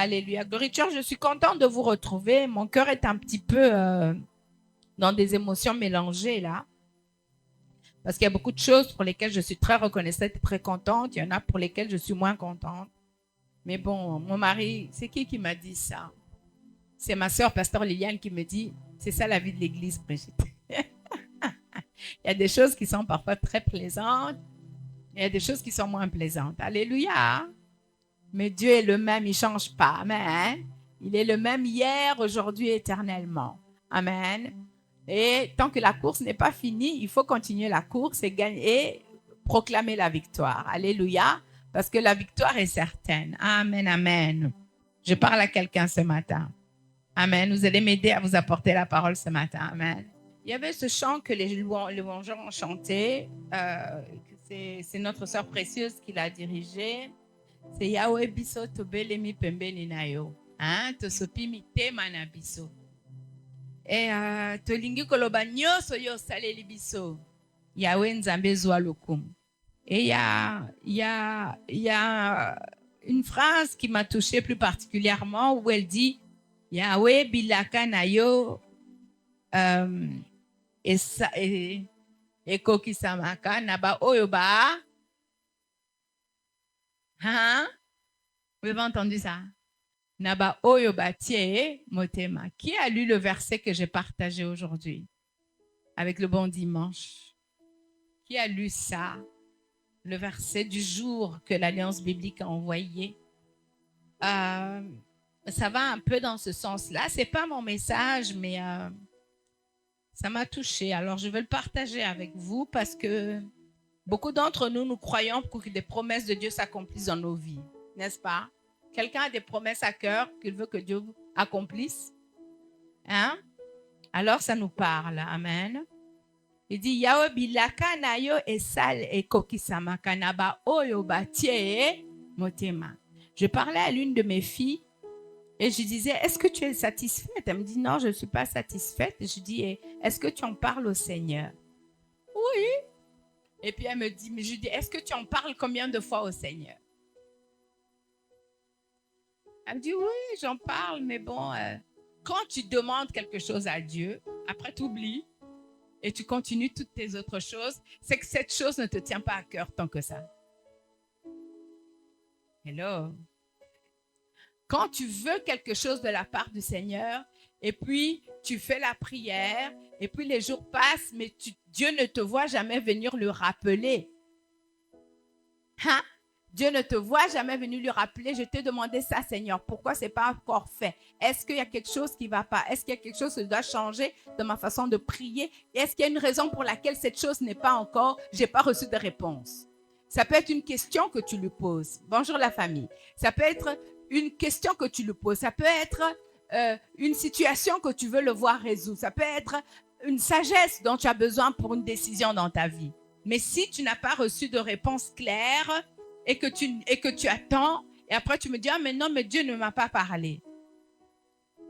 Alléluia. Glory Church, je suis contente de vous retrouver. Mon cœur est un petit peu dans des émotions mélangées là. Parce qu'il y a beaucoup de choses pour lesquelles je suis très reconnaissante et très contente. Il y en a pour lesquelles je suis moins contente. Mais bon, mon mari, c'est qui m'a dit ça? C'est ma sœur, pasteur Liliane, qui me dit, c'est ça la vie de l'église, Brigitte. Il y a des choses qui sont parfois très plaisantes. Il y a des choses qui sont moins plaisantes. Alléluia. Mais Dieu est le même, il ne change pas. Amen. Il est le même hier, aujourd'hui, éternellement. Amen. Et tant que la course n'est pas finie, il faut continuer la course et gagner et proclamer la victoire. Alléluia. Parce que la victoire est certaine. Amen, amen. Je parle à quelqu'un ce matin. Amen. Vous allez m'aider à vous apporter la parole ce matin. Amen. Il y avait ce chant que les louangeurs ont chanté. C'est notre sœur précieuse qui l'a dirigé. C'est Yahweh biso tobelemi pembeni na yo. Tosopi mitema na biso. Et tolingi koloba nyonso yo saleli biso. Yahweh nzambe zwa lokumu. Et il y a une phrase qui m'a touchée plus particulièrement où elle dit Yahweh bilaka na yo ekokisamaka na ba oyo ba. Hein? Vous avez entendu ça? Naba oyo ba tie motema. Qui a lu le verset que j'ai partagé aujourd'hui avec le bon dimanche? Qui a lu ça? Le verset du jour que l'Alliance biblique a envoyé. Ça va un peu dans ce sens-là. C'est pas mon message, mais ça m'a touchée. Alors, je vais le partager avec vous parce que beaucoup d'entre nous, nous croyons que des promesses de Dieu s'accomplissent dans nos vies. N'est-ce pas? Quelqu'un a des promesses à cœur qu'il veut que Dieu accomplisse? Hein? Alors, ça nous parle. Amen. Il dit Yahweh bilaka na yo esal ekokisama kanaba oyo batie motema. Je parlais à l'une de mes filles et je disais est-ce que tu es satisfaite? Elle me dit non, je ne suis pas satisfaite. Je dis est-ce que tu en parles au Seigneur? Oui. Et puis elle me dit mais je dis est-ce que tu en parles combien de fois au Seigneur? Elle me dit oui, j'en parle, mais bon, quand tu demandes quelque chose à Dieu, après tu oublies. Et tu continues toutes tes autres choses, c'est que cette chose ne te tient pas à cœur tant que ça. Hello. Quand tu veux quelque chose de la part du Seigneur, et puis tu fais la prière, et puis les jours passent, mais Dieu ne te voit jamais venir le rappeler. Hein? Dieu ne te voit jamais venir lui rappeler, je t'ai demandé ça, Seigneur, pourquoi ce n'est pas encore fait? Est-ce qu'il y a quelque chose qui ne va pas? Est-ce qu'il y a quelque chose qui doit changer dans ma façon de prier? Est-ce qu'il y a une raison pour laquelle cette chose n'est pas encore, je n'ai pas reçu de réponse? Ça peut être une question que tu lui poses. Bonjour la famille. Ça peut être une question que tu lui poses. Ça peut être une situation que tu veux le voir résoudre. Ça peut être une sagesse dont tu as besoin pour une décision dans ta vie. Mais si tu n'as pas reçu de réponse claire, et que tu attends, et après tu me dis, ah mais non, mais Dieu ne m'a pas parlé.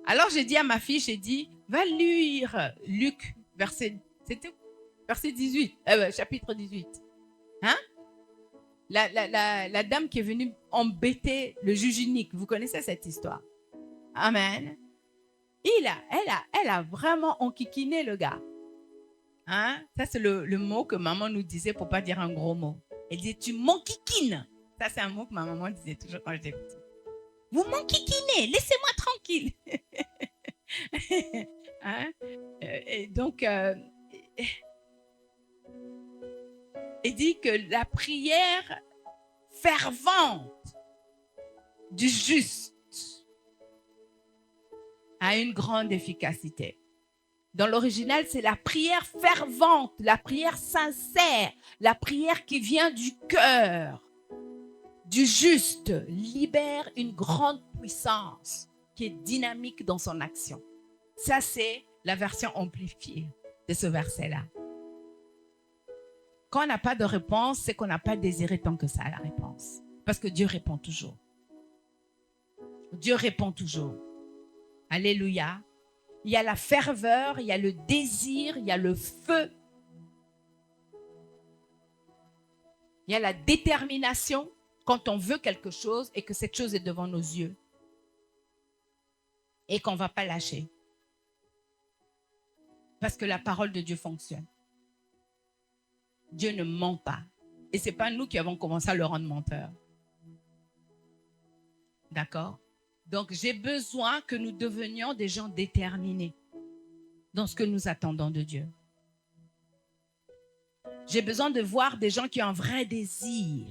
Alors j'ai dit à ma fille, j'ai dit, va lire Luc, c'était verset 18, chapitre 18. Hein? La dame qui est venue embêter le juge unique, vous connaissez cette histoire. Amen. Elle a vraiment enquiquiné le gars. Hein? Ça c'est le mot que maman nous disait pour pas dire un gros mot. Elle dit, tu m'enquiquines. Ça, c'est un mot que ma maman disait toujours quand j'étais petite. Vous m'enquiquinez, laissez-moi tranquille. Hein? Et donc, elle dit que la prière fervente du juste a une grande efficacité. Dans l'original, c'est la prière fervente, la prière sincère, la prière qui vient du cœur, du juste, libère une grande puissance qui est dynamique dans son action. Ça, c'est la version amplifiée de ce verset-là. Quand on n'a pas de réponse, c'est qu'on n'a pas désiré tant que ça la réponse. Parce que Dieu répond toujours. Dieu répond toujours. Alléluia. Il y a la ferveur, il y a le désir, il y a le feu. Il y a la détermination quand on veut quelque chose et que cette chose est devant nos yeux. et qu'on ne va pas lâcher. Parce que la parole de Dieu fonctionne. Dieu ne ment pas. Et ce n'est pas nous qui avons commencé à le rendre menteur. D'accord? Donc, j'ai besoin que nous devenions des gens déterminés dans ce que nous attendons de Dieu. J'ai besoin de voir des gens qui ont un vrai désir,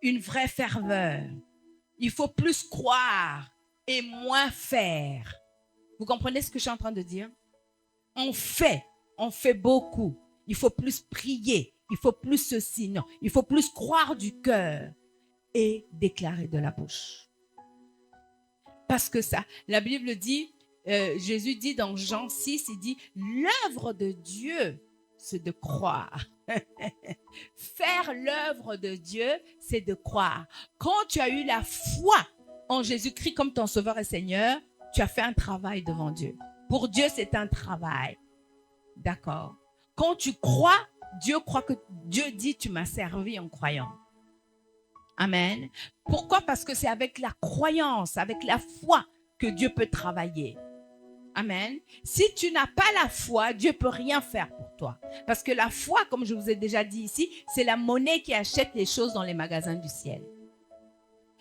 une vraie ferveur. Il faut plus croire et moins faire. Vous comprenez ce que je suis en train de dire? On fait beaucoup. Il faut plus prier, il faut plus ceci, non. Il faut plus croire du cœur et déclarer de la bouche. Parce que ça, la Bible dit, Jésus dit dans Jean 6, il dit, l'œuvre de Dieu, c'est de croire. Faire l'œuvre de Dieu, c'est de croire. Quand tu as eu la foi en Jésus-Christ comme ton Sauveur et Seigneur, tu as fait un travail devant Dieu. Pour Dieu, c'est un travail. D'accord? Quand tu crois, Dieu croit que Dieu dit, tu m'as servi en croyant. Amen. Pourquoi? Parce que c'est avec la croyance, avec la foi que Dieu peut travailler. Amen. Si tu n'as pas la foi, Dieu ne peut rien faire pour toi. Parce que la foi, comme je vous ai déjà dit ici, c'est la monnaie qui achète les choses dans les magasins du ciel.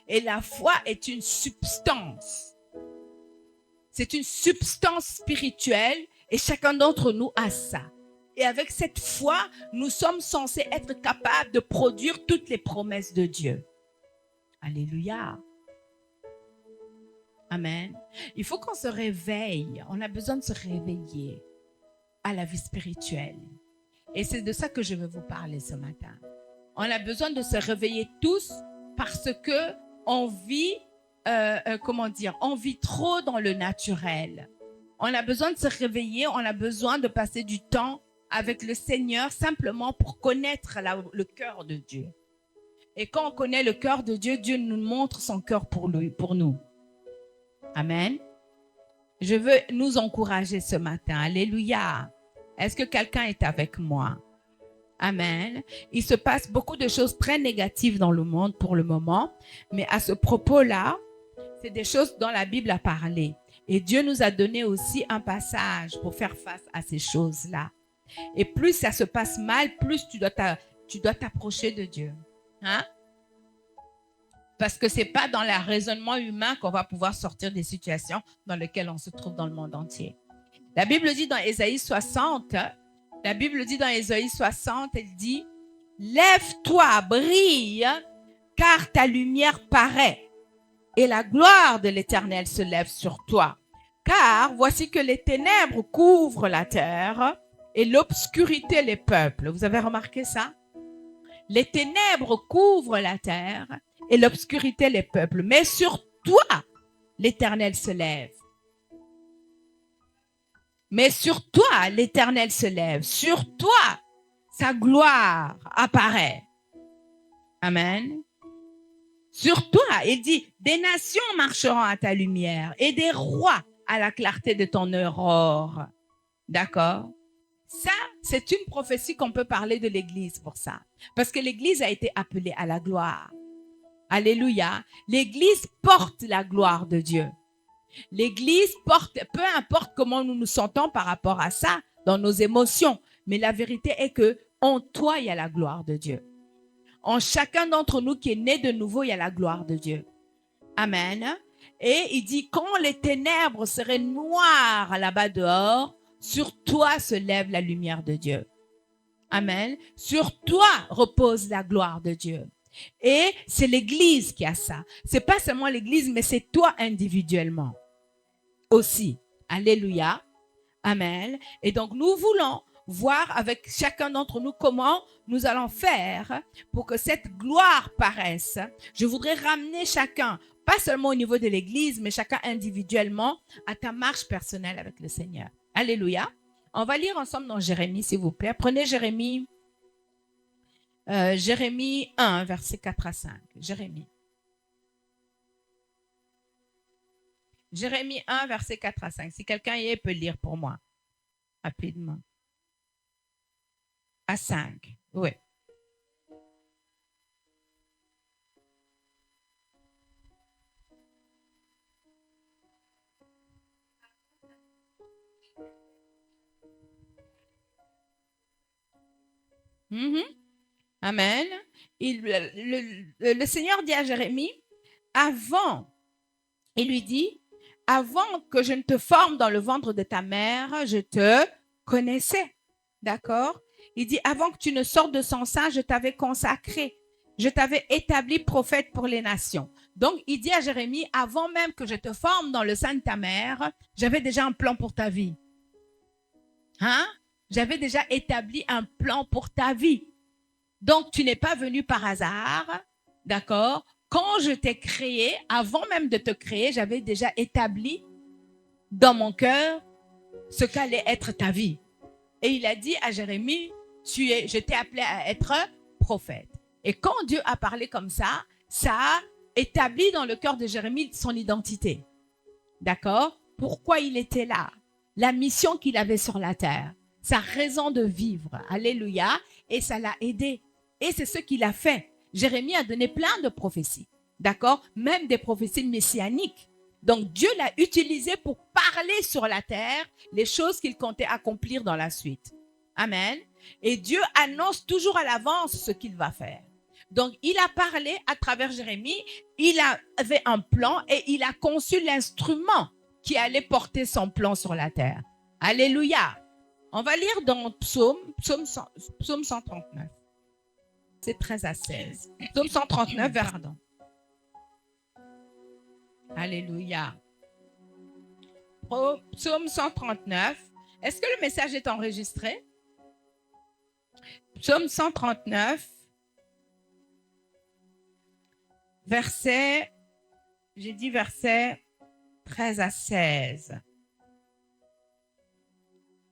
Et la foi est une substance. C'est une substance spirituelle et chacun d'entre nous a ça. Et avec cette foi, nous sommes censés être capables de produire toutes les promesses de Dieu. Alléluia. Amen. Il faut qu'on se réveille. On a besoin de se réveiller à la vie spirituelle. Et c'est de ça que je veux vous parler ce matin. On a besoin de se réveiller tous parce que on vit, on vit trop dans le naturel. On a besoin de se réveiller, on a besoin de passer du temps avec le Seigneur simplement pour connaître le cœur de Dieu. Et quand on connaît le cœur de Dieu, Dieu nous montre son cœur pour nous. Amen. Je veux nous encourager ce matin. Alléluia. Est-ce que quelqu'un est avec moi? Amen. Il se passe beaucoup de choses très négatives dans le monde pour le moment, mais à ce propos-là, c'est des choses dont la Bible a parlé. Et Dieu nous a donné aussi un passage pour faire face à ces choses-là. Et plus ça se passe mal, plus tu dois t'approcher de Dieu. Hein? Parce que ce n'est pas dans le raisonnement humain qu'on va pouvoir sortir des situations dans lesquelles on se trouve dans le monde entier. La Bible dit dans Ésaïe 60, elle dit, « Lève-toi, brille, car ta lumière paraît, et la gloire de l'Éternel se lève sur toi. Car voici que les ténèbres couvrent la terre, et l'obscurité les peuples. » Vous avez remarqué ça? Les ténèbres couvrent la terre, et l'obscurité les peuples. Mais sur toi, l'Éternel se lève. Mais sur toi, l'Éternel se lève. Sur toi, sa gloire apparaît. Amen. Sur toi, il dit, des nations marcheront à ta lumière et des rois à la clarté de ton aurore. D'accord? Ça, c'est une prophétie qu'on peut parler de l'Église pour ça. Parce que l'Église a été appelée à la gloire. Alléluia. L'Église porte la gloire de Dieu. L'Église porte, peu importe comment nous nous sentons par rapport à ça, dans nos émotions, mais la vérité est que en toi, il y a la gloire de Dieu. En chacun d'entre nous qui est né de nouveau, il y a la gloire de Dieu. Amen. Et il dit, quand les ténèbres seraient noires là-bas dehors, sur toi se lève la lumière de Dieu. Amen. Sur toi repose la gloire de Dieu. Et c'est l'Église qui a ça. C'est pas seulement l'Église, mais c'est toi individuellement aussi. Alléluia. Amen. Et donc, nous voulons voir avec chacun d'entre nous comment nous allons faire pour que cette gloire paraisse. Je voudrais ramener chacun, pas seulement au niveau de l'Église, mais chacun individuellement à ta marche personnelle avec le Seigneur. Alléluia. On va lire ensemble dans Jérémie, s'il vous plaît. Prenez Jérémie 1, versets 4 à 5. Jérémie 1, versets 4 à 5. Si quelqu'un y est, peut lire pour moi. Rapidement. À 5. Oui. Mhm. Amen. Le Seigneur dit à Jérémie, il lui dit, avant que je ne te forme dans le ventre de ta mère, je te connaissais. D'accord? Il dit, avant que tu ne sortes de son sein, je t'avais consacré. Je t'avais établi prophète pour les nations. Donc, il dit à Jérémie, avant même que je te forme dans le sein de ta mère, j'avais déjà un plan pour ta vie. Hein? J'avais déjà établi un plan pour ta vie. Donc, tu n'es pas venu par hasard, d'accord? Quand je t'ai créé, avant même de te créer, j'avais déjà établi dans mon cœur ce qu'allait être ta vie. Et il a dit à Jérémie, je t'ai appelé à être prophète. Et quand Dieu a parlé comme ça a établi dans le cœur de Jérémie son identité. D'accord? Pourquoi il était là? La mission qu'il avait sur la terre. Sa raison de vivre. Alléluia. Et ça l'a aidé. Et c'est ce qu'il a fait. Jérémie a donné plein de prophéties. D'accord? Même des prophéties messianiques. Donc Dieu l'a utilisé pour parler sur la terre les choses qu'il comptait accomplir dans la suite. Amen. Et Dieu annonce toujours à l'avance ce qu'il va faire. Donc il a parlé à travers Jérémie, il avait un plan et il a conçu l'instrument qui allait porter son plan sur la terre. Alléluia. On va lire dans Psaume 139. C'est 13 à 16. Psaume 139, pardon. Alléluia. Psaume 139. Est-ce que le message est enregistré? Psaume 139, verset 13 à 16,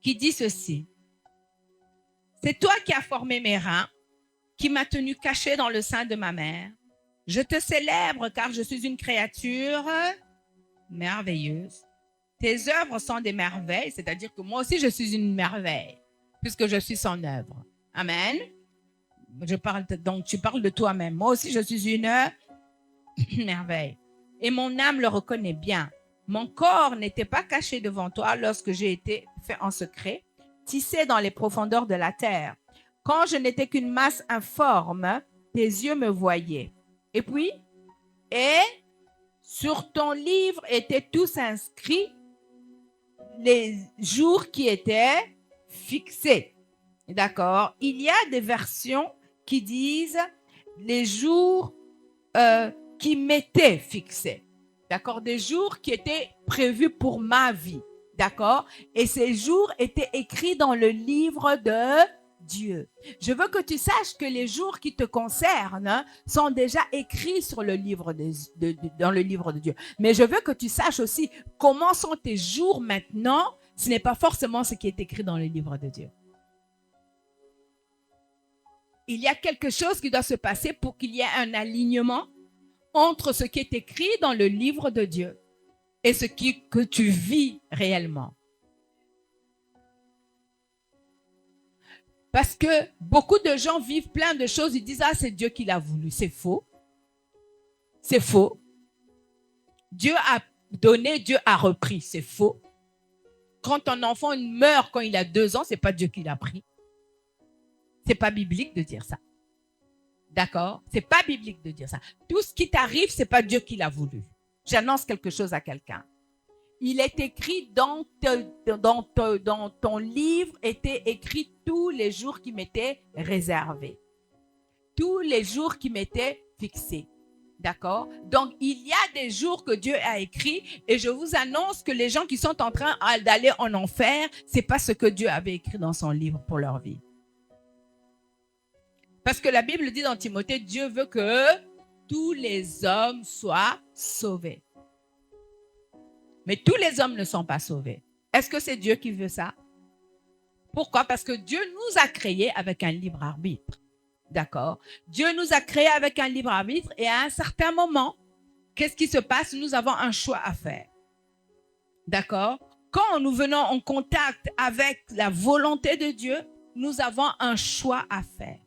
qui dit ceci. C'est toi qui as formé mes reins, qui m'as tenu caché dans le sein de ma mère. Je te célèbre car je suis une créature merveilleuse. Tes œuvres sont des merveilles, c'est-à-dire que moi aussi je suis une merveille, puisque je suis son œuvre. Amen. Donc tu parles de toi-même. Moi aussi je suis une merveille. Et mon âme le reconnaît bien. Mon corps n'était pas caché devant toi lorsque j'ai été fait en secret, tissé dans les profondeurs de la terre. Quand je n'étais qu'une masse informe, tes yeux me voyaient. Et puis, sur ton livre étaient tous inscrits les jours qui étaient fixés. D'accord? Il y a des versions qui disent les jours qui m'étaient fixés. D'accord? Des jours qui étaient prévus pour ma vie. D'accord? Et ces jours étaient écrits dans le livre de Dieu. Je veux que tu saches que les jours qui te concernent sont déjà écrits sur le livre dans le livre de Dieu. Mais je veux que tu saches aussi comment sont tes jours maintenant. Ce n'est pas forcément ce qui est écrit dans le livre de Dieu. Il y a quelque chose qui doit se passer pour qu'il y ait un alignement entre ce qui est écrit dans le livre de Dieu et ce que tu vis réellement. Parce que beaucoup de gens vivent plein de choses, ils disent « Ah, c'est Dieu qui l'a voulu ». C'est faux. C'est faux. Dieu a donné, Dieu a repris. C'est faux. Quand un enfant meurt quand il a 2 ans, ce n'est pas Dieu qui l'a pris. Ce n'est pas biblique de dire ça. D'accord? Ce n'est pas biblique de dire ça. Tout ce qui t'arrive, ce n'est pas Dieu qui l'a voulu. J'annonce quelque chose à quelqu'un. Il est écrit dans ton livre, était écrit tous les jours qui m'étaient réservés. Tous les jours qui m'étaient fixés. D'accord? Donc, il y a des jours que Dieu a écrits et je vous annonce que les gens qui sont en train d'aller en enfer, c'est pas ce que Dieu avait écrit dans son livre pour leur vie. Parce que la Bible dit dans Timothée, Dieu veut que tous les hommes soient sauvés. Mais tous les hommes ne sont pas sauvés. Est-ce que c'est Dieu qui veut ça? Pourquoi? Parce que Dieu nous a créés avec un libre arbitre. D'accord? Dieu nous a créés avec un libre arbitre et à un certain moment, qu'est-ce qui se passe? Nous avons un choix à faire. D'accord? Quand nous venons en contact avec la volonté de Dieu, nous avons un choix à faire.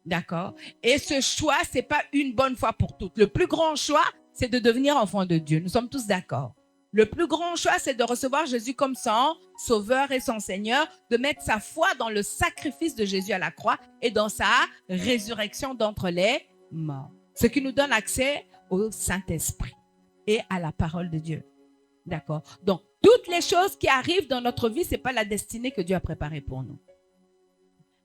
D'accord? Et ce choix, c'est pas une bonne fois pour toutes. Le plus grand choix, c'est de devenir enfant de Dieu. Nous sommes tous d'accord. Le plus grand choix, c'est de recevoir Jésus comme son sauveur et son Seigneur, de mettre sa foi dans le sacrifice de Jésus à la croix et dans sa résurrection d'entre les morts. Ce qui nous donne accès au Saint-Esprit et à la parole de Dieu. D'accord? Donc, toutes les choses qui arrivent dans notre vie, ce n'est pas la destinée que Dieu a préparée pour nous.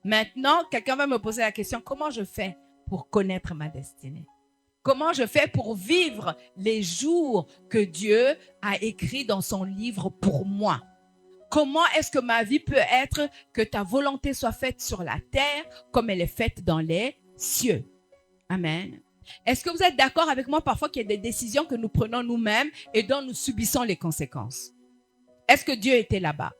Maintenant, quelqu'un va me poser la question, comment je fais pour connaître ma destinée? Comment je fais pour vivre les jours que Dieu a écrits dans son livre pour moi? Comment est-ce que ma vie peut être que ta volonté soit faite sur la terre comme elle est faite dans les cieux? Amen. Est-ce que vous êtes d'accord avec moi parfois qu'il y a des décisions que nous prenons nous-mêmes et dont nous subissons les conséquences? Est-ce que Dieu était là-bas?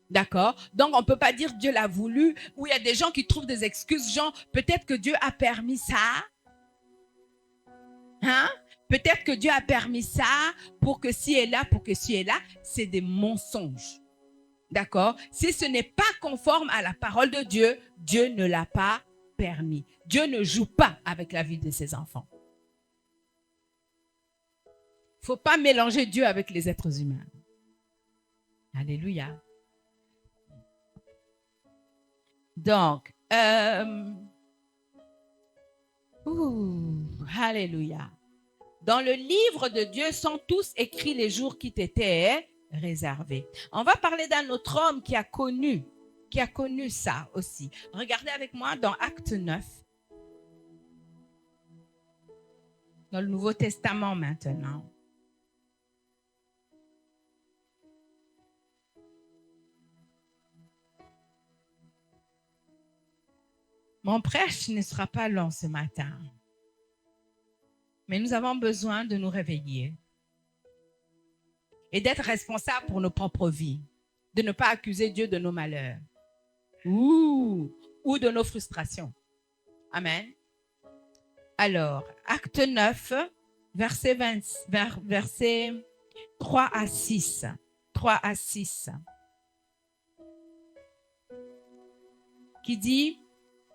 D'accord? Donc, on ne peut pas dire Dieu l'a voulu, ou il y a des gens qui trouvent des excuses, genre, peut-être que Dieu a permis ça. Hein? Peut-être que Dieu a permis ça pour que ci et là, pour que ci et là. C'est des mensonges. D'accord? Si ce n'est pas conforme à la parole de Dieu, Dieu ne l'a pas permis. Dieu ne joue pas avec la vie de ses enfants. Il ne faut pas mélanger Dieu avec les êtres humains. Alléluia. Donc, alléluia. Dans le livre de Dieu sont tous écrits les jours qui t'étaient réservés. On va parler d'un autre homme qui a connu ça aussi. Regardez avec moi dans Acte 9. Dans le Nouveau Testament maintenant. Mon prêche ne sera pas long ce matin. Mais nous avons besoin de nous réveiller et d'être responsables pour nos propres vies, de ne pas accuser Dieu de nos malheurs ou de nos frustrations. Amen. Alors, Acte 9, versets 3 à 6. 3 à 6. Qui dit,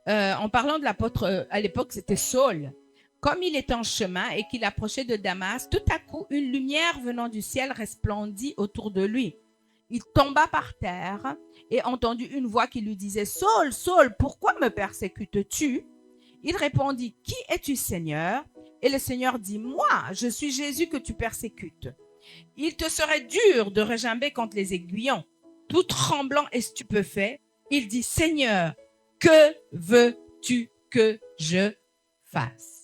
en parlant de l'apôtre, à l'époque c'était Saul, comme il était en chemin et qu'il approchait de Damas, tout à coup, une lumière venant du ciel resplendit autour de lui. Il tomba par terre et entendit une voix qui lui disait « Saul, Saul, pourquoi me persécutes-tu » Il répondit « Qui es-tu, Seigneur ?» Et le Seigneur dit « Moi, je suis Jésus que tu persécutes. Il te serait dur de regimber contre les aiguillons. » Tout tremblant et stupéfait, il dit « Seigneur, que veux-tu que je fasse ?»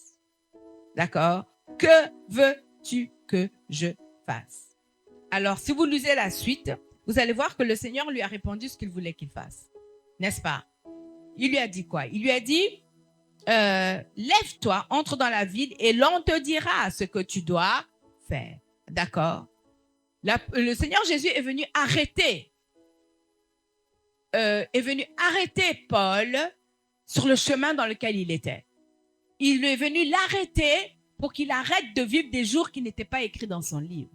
D'accord? Que veux-tu que je fasse? Alors, si vous lisez la suite, vous allez voir que le Seigneur lui a répondu ce qu'il voulait qu'il fasse. N'est-ce pas? Il lui a dit quoi? Il lui a dit, lève-toi, entre dans la ville et l'on te dira ce que tu dois faire. D'accord? Le Seigneur Jésus est venu arrêter Paul sur le chemin dans lequel il était. Il est venu l'arrêter pour qu'il arrête de vivre des jours qui n'étaient pas écrits dans son livre.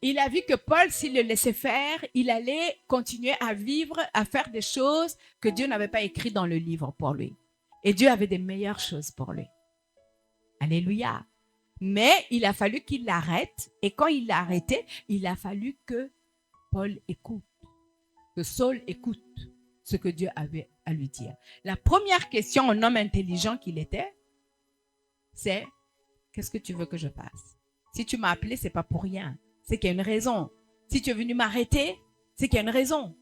Il a vu que Paul, s'il le laissait faire, il allait continuer à vivre, à faire des choses que Dieu n'avait pas écrites dans le livre pour lui. Et Dieu avait des meilleures choses pour lui. Alléluia. Mais il a fallu qu'il l'arrête. Et quand il l'a arrêté, il a fallu que Paul écoute, que Saul écoute ce que Dieu avait à lui dire. La première question un homme intelligent qu'il était, c'est « Qu'est-ce que tu veux que je fasse? Si tu m'as appelé, c'est pas pour rien. C'est qu'il y a une raison. Si tu es venu m'arrêter, c'est qu'il y a une raison.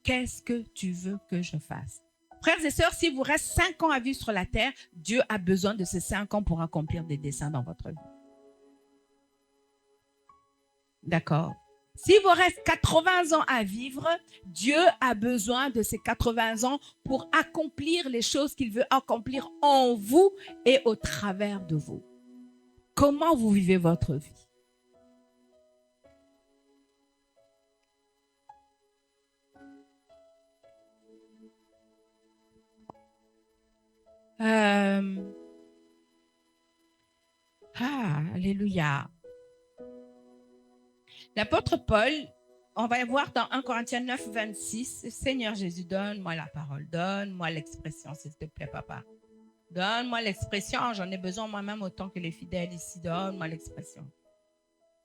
Qu'est-ce que tu veux que je fasse? » Frères et sœurs, s'il vous reste 5 ans à vivre sur la terre, Dieu a besoin de ces 5 ans pour accomplir des desseins dans votre vie. D'accord? S'il vous reste 80 ans à vivre, Dieu a besoin de ces 80 ans pour accomplir les choses qu'il veut accomplir en vous et au travers de vous. Comment vous vivez votre vie? Alléluia. L'apôtre Paul On va voir dans 1 Corinthiens 9, 26. Seigneur Jésus, donne-moi la parole. Donne-moi l'expression, s'il te plaît, papa. Donne-moi l'expression. J'en ai besoin moi-même autant que les fidèles ici. Donne-moi l'expression.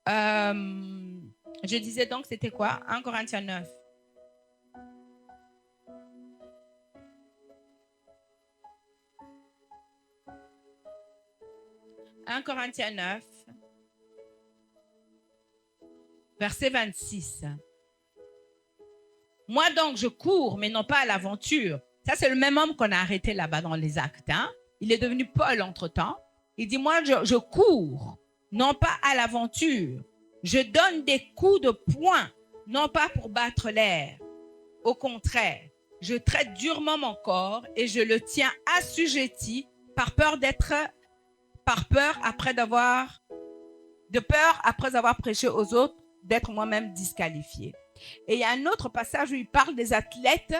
Je disais donc, c'était quoi? 1 Corinthiens 9. « 1 Corinthiens 9, verset 26. Moi donc, je cours, mais non pas à l'aventure. » Ça, c'est le même homme qu'on a arrêté là-bas dans les Actes. Hein? Il est devenu Paul entre-temps. Il dit, moi, je cours, non pas à l'aventure. Je donne des coups de poing, non pas pour battre l'air. Au contraire, je traite durement mon corps et je le tiens assujetti par peur après avoir prêché aux autres, d'être moi-même disqualifié. Et il y a un autre passage où il parle des athlètes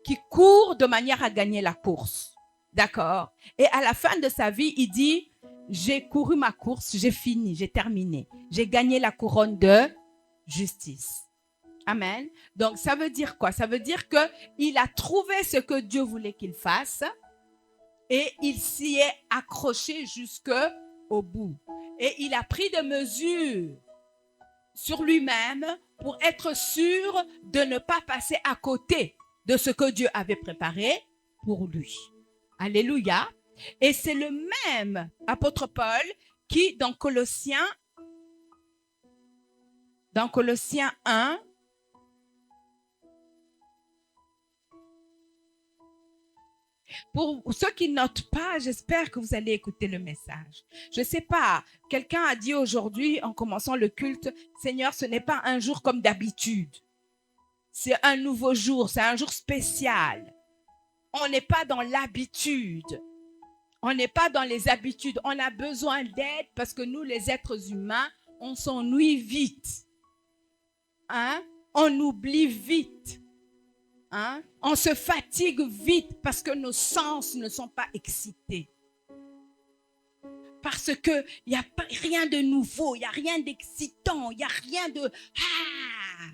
qui courent de manière à gagner la course. D'accord? Et à la fin de sa vie, il dit, j'ai couru ma course, j'ai fini, j'ai terminé. J'ai gagné la couronne de justice. Amen. Donc, ça veut dire quoi? Ça veut dire qu'il a trouvé ce que Dieu voulait qu'il fasse et il s'y est accroché jusqu'au bout. Et il a pris des mesures sur lui-même pour être sûr de ne pas passer à côté de ce que Dieu avait préparé pour lui. Alléluia. Et c'est le même apôtre Paul qui, dans Colossiens 1, pour ceux qui ne notent pas, j'espère que vous allez écouter le message. Je ne sais pas, quelqu'un a dit aujourd'hui, en commençant le culte, Seigneur, ce n'est pas un jour comme d'habitude. C'est un nouveau jour, c'est un jour spécial. On n'est pas dans l'habitude. On n'est pas dans les habitudes. On a besoin d'aide parce que nous, les êtres humains, on s'ennuie vite. Hein? On oublie vite. Hein? On se fatigue vite parce que nos sens ne sont pas excités. Parce qu'il n'y a rien de nouveau, il n'y a rien d'excitant, il n'y a rien de... Ah!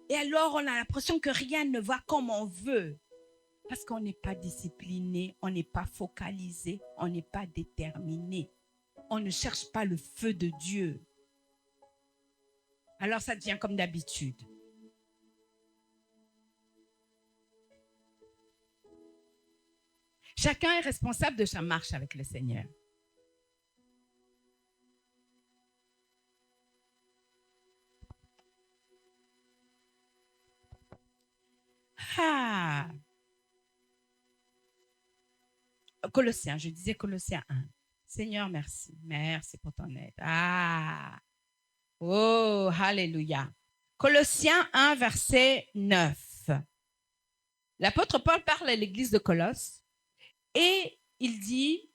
Et alors, on a l'impression que rien ne va comme on veut. Parce qu'on n'est pas discipliné, on n'est pas focalisé, on n'est pas déterminé. On ne cherche pas le feu de Dieu. Alors, ça devient comme d'habitude. Chacun est responsable de sa marche avec le Seigneur. Ah! Colossiens, je disais Colossiens 1. Seigneur, merci. Merci pour ton aide. Ah! Oh, alléluia. Colossiens 1, verset 9. L'apôtre Paul parle à l'église de Colosse et il dit,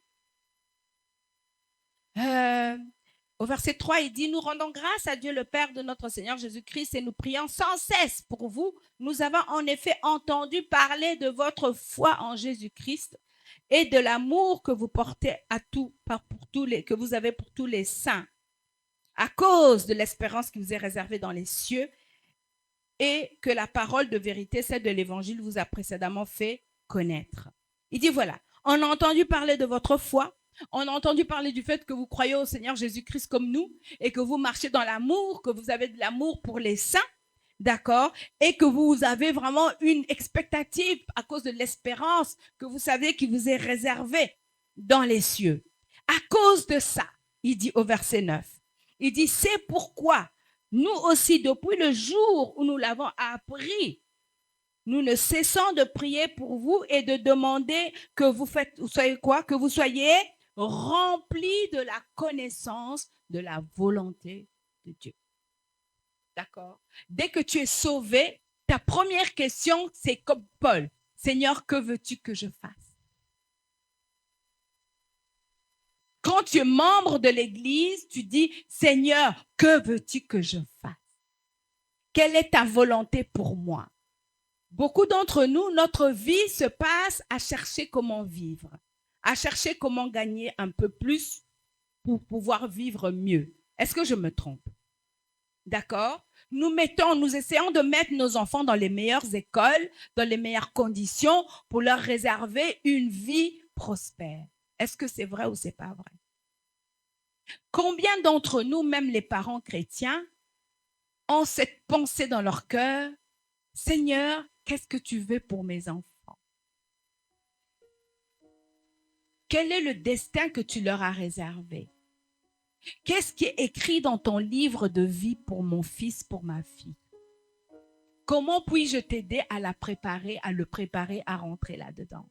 au verset 3, il dit, nous rendons grâce à Dieu le Père de notre Seigneur Jésus-Christ et nous prions sans cesse pour vous. Nous avons en effet entendu parler de votre foi en Jésus-Christ et de l'amour que vous portez que vous avez pour tous les saints, à cause de l'espérance qui vous est réservée dans les cieux et que la parole de vérité, celle de l'évangile, vous a précédemment fait connaître. Il dit, voilà, on a entendu parler de votre foi, on a entendu parler du fait que vous croyez au Seigneur Jésus-Christ comme nous et que vous marchez dans l'amour, que vous avez de l'amour pour les saints, d'accord, et que vous avez vraiment une expectative à cause de l'espérance que vous savez qui vous est réservée dans les cieux. À cause de ça, il dit au verset 9, il dit, c'est pourquoi nous aussi, depuis le jour où nous l'avons appris, nous ne cessons de prier pour vous et de demander que vous soyez remplis de la connaissance de la volonté de Dieu. D'accord? Dès que tu es sauvé, ta première question, c'est comme Paul. Seigneur, que veux-tu que je fasse? Quand tu es membre de l'Église, tu dis, Seigneur, que veux-tu que je fasse? Quelle est ta volonté pour moi? Beaucoup d'entre nous, notre vie se passe à chercher comment vivre, à chercher comment gagner un peu plus pour pouvoir vivre mieux. Est-ce que je me trompe? D'accord? Nous essayons de mettre nos enfants dans les meilleures écoles, dans les meilleures conditions pour leur réserver une vie prospère. Est-ce que c'est vrai ou c'est pas vrai? Combien d'entre nous, même les parents chrétiens, ont cette pensée dans leur cœur, Seigneur, qu'est-ce que tu veux pour mes enfants? Quel est le destin que tu leur as réservé? Qu'est-ce qui est écrit dans ton livre de vie pour mon fils, pour ma fille? Comment puis-je t'aider à le préparer à rentrer là-dedans?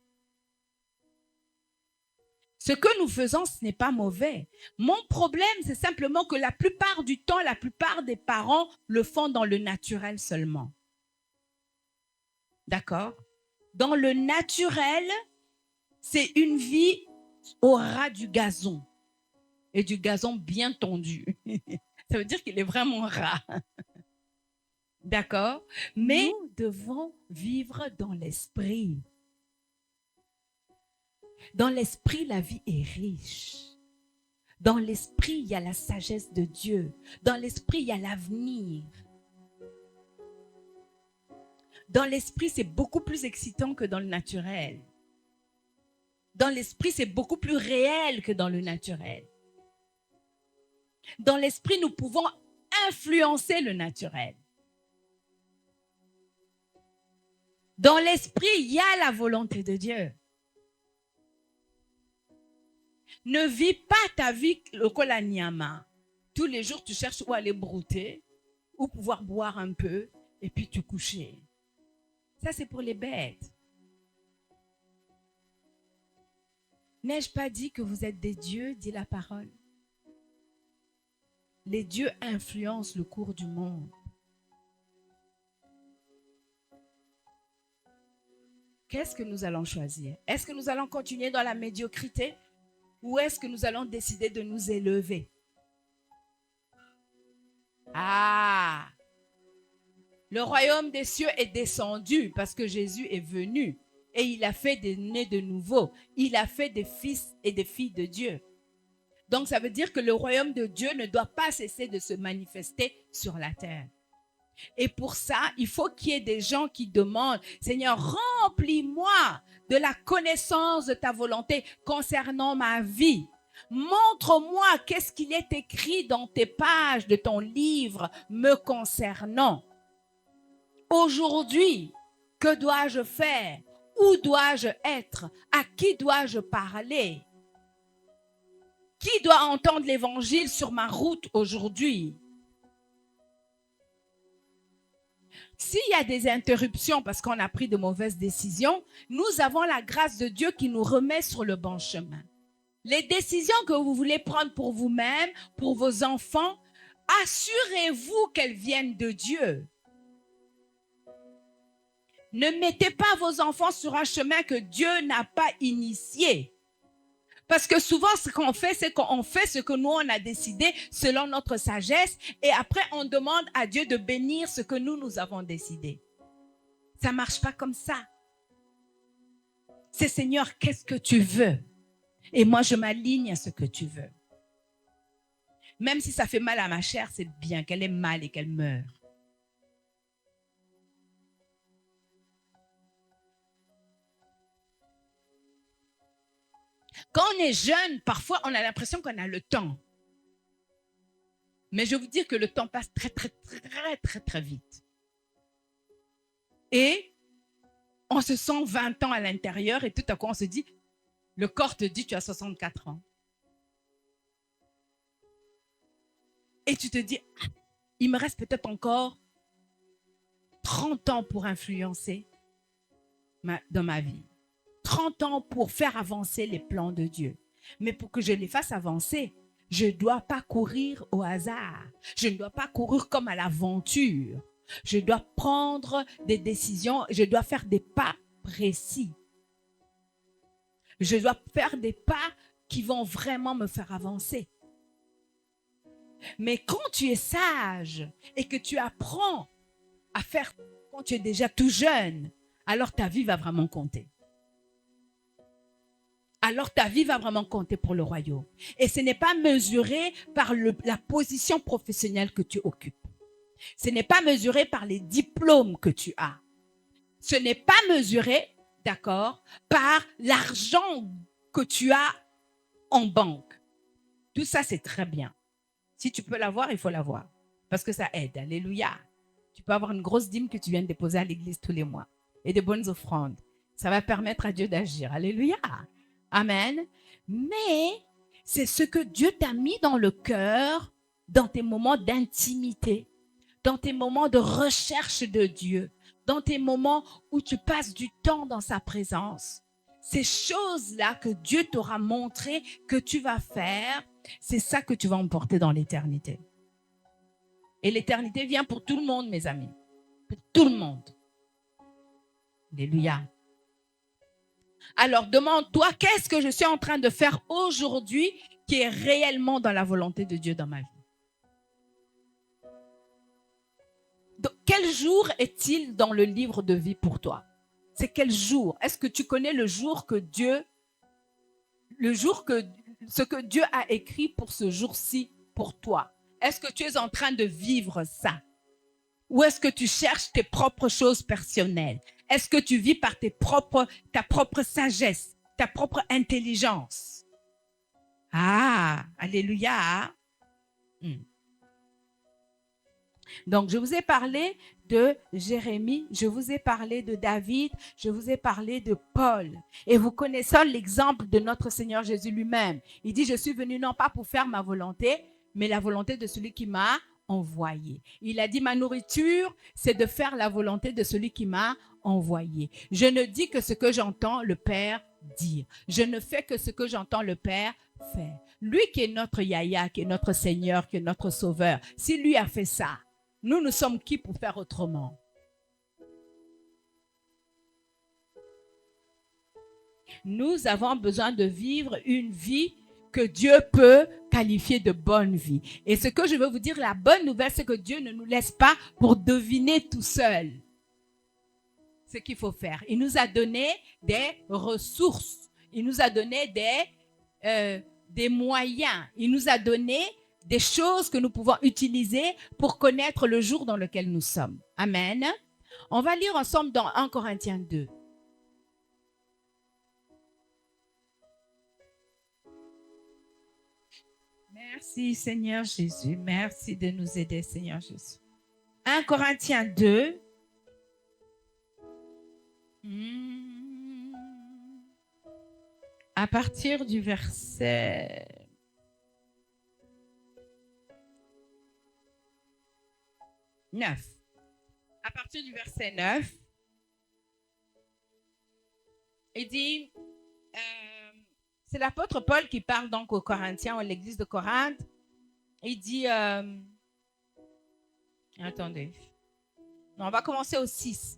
Ce que nous faisons, ce n'est pas mauvais. Mon problème, c'est simplement que la plupart du temps, la plupart des parents le font dans le naturel seulement. D'accord? Dans le naturel, c'est une vie au ras du gazon. Et du gazon bien tondu. Ça veut dire qu'il est vraiment ras. D'accord? Mais nous devons vivre dans l'esprit. Dans l'esprit, la vie est riche. Dans l'esprit, il y a la sagesse de Dieu. Dans l'esprit, il y a l'avenir. Dans l'esprit, c'est beaucoup plus excitant que dans le naturel. Dans l'esprit, c'est beaucoup plus réel que dans le naturel. Dans l'esprit, nous pouvons influencer le naturel. Dans l'esprit, il y a la volonté de Dieu. Ne vis pas ta vie le colaniama. Tous les jours, tu cherches où aller brouter, où pouvoir boire un peu, et puis te coucher. Ça, c'est pour les bêtes. N'ai-je pas dit que vous êtes des dieux, dit la parole? Les dieux influencent le cours du monde. Qu'est-ce que nous allons choisir? Est-ce que nous allons continuer dans la médiocrité ou est-ce que nous allons décider de nous élever? Ah! Le royaume des cieux est descendu parce que Jésus est venu et il a fait des nés de nouveau. Il a fait des fils et des filles de Dieu. Donc, ça veut dire que le royaume de Dieu ne doit pas cesser de se manifester sur la terre. Et pour ça, il faut qu'il y ait des gens qui demandent, Seigneur, remplis-moi de la connaissance de ta volonté concernant ma vie. Montre-moi qu'est-ce qu'il est écrit dans tes pages de ton livre me concernant. Aujourd'hui, que dois-je faire? Où dois-je être? À qui dois-je parler? Qui doit entendre l'évangile sur ma route aujourd'hui? S'il y a des interruptions parce qu'on a pris de mauvaises décisions, nous avons la grâce de Dieu qui nous remet sur le bon chemin. Les décisions que vous voulez prendre pour vous-même, pour vos enfants, assurez-vous qu'elles viennent de Dieu. Ne mettez pas vos enfants sur un chemin que Dieu n'a pas initié. Parce que souvent, ce qu'on fait, c'est qu'on fait ce que nous, on a décidé selon notre sagesse et après, on demande à Dieu de bénir ce que nous avons décidé. Ça ne marche pas comme ça. C'est Seigneur, qu'est-ce que tu veux? Et moi, je m'aligne à ce que tu veux. Même si ça fait mal à ma chair, c'est bien qu'elle ait mal et qu'elle meure. Quand on est jeune, parfois, on a l'impression qu'on a le temps. Mais je vais vous dire que le temps passe très vite. Et on se sent 20 ans à l'intérieur et tout à coup, on se dit, le corps te dit, tu as 64 ans. Et tu te dis, il me reste peut-être encore 30 ans pour influencer dans ma vie. 30 ans pour faire avancer les plans de Dieu. Mais pour que je les fasse avancer, je ne dois pas courir au hasard. Je ne dois pas courir comme à l'aventure. Je dois prendre des décisions. Je dois faire des pas précis. Je dois faire des pas qui vont vraiment me faire avancer. Mais quand tu es sage et que tu apprends à faire quand tu es déjà tout jeune, alors ta vie va vraiment compter. Alors ta vie va vraiment compter pour le royaume. Et ce n'est pas mesuré par la position professionnelle que tu occupes. Ce n'est pas mesuré par les diplômes que tu as. Ce n'est pas mesuré, d'accord, par l'argent que tu as en banque. Tout ça, c'est très bien. Si tu peux l'avoir, il faut l'avoir. Parce que ça aide. Alléluia. Tu peux avoir une grosse dîme que tu viens de déposer à l'église tous les mois et de bonnes offrandes. Ça va permettre à Dieu d'agir. Alléluia. Amen. Mais c'est ce que Dieu t'a mis dans le cœur dans tes moments d'intimité, dans tes moments de recherche de Dieu, dans tes moments où tu passes du temps dans sa présence. Ces choses-là que Dieu t'aura montré que tu vas faire, c'est ça que tu vas emporter dans l'éternité. Et l'éternité vient pour tout le monde, mes amis. Pour tout le monde. Alléluia. Alors, demande-toi, qu'est-ce que je suis en train de faire aujourd'hui qui est réellement dans la volonté de Dieu dans ma vie? Donc, quel jour est-il dans le livre de vie pour toi? C'est quel jour? Est-ce que tu connais le jour que ce que Dieu a écrit pour ce jour-ci pour toi? Est-ce que tu es en train de vivre ça? Ou est-ce que tu cherches tes propres choses personnelles? Est-ce que tu vis par ta propre sagesse, ta propre intelligence? Ah, alléluia. Donc, je vous ai parlé de Jérémie, je vous ai parlé de David, je vous ai parlé de Paul. Et vous connaissez l'exemple de notre Seigneur Jésus lui-même. Il dit, je suis venu non pas pour faire ma volonté, mais la volonté de celui qui m'a envoyé. Il a dit, ma nourriture, c'est de faire la volonté de celui qui m'a envoyé. Je ne dis que ce que j'entends le Père dire. Je ne fais que ce que j'entends le Père faire. Lui qui est notre Yahya, qui est notre Seigneur, qui est notre Sauveur, si lui a fait ça, nous sommes qui pour faire autrement? Nous avons besoin de vivre une vie que Dieu peut qualifier de bonne vie. Et ce que je veux vous dire, la bonne nouvelle, c'est que Dieu ne nous laisse pas pour deviner tout seul ce qu'il faut faire. Il nous a donné des ressources. Il nous a donné des moyens. Il nous a donné des choses que nous pouvons utiliser pour connaître le jour dans lequel nous sommes. Amen. On va lire ensemble dans 1 Corinthiens 2. Merci Seigneur Jésus. Merci de nous aider Seigneur Jésus. 1 Corinthiens 2. À partir du verset 9. À partir du verset 9, il dit, c'est l'apôtre Paul qui parle donc aux Corinthiens, à l'église de Corinthe. Il dit, attendez, non, on va commencer au 6.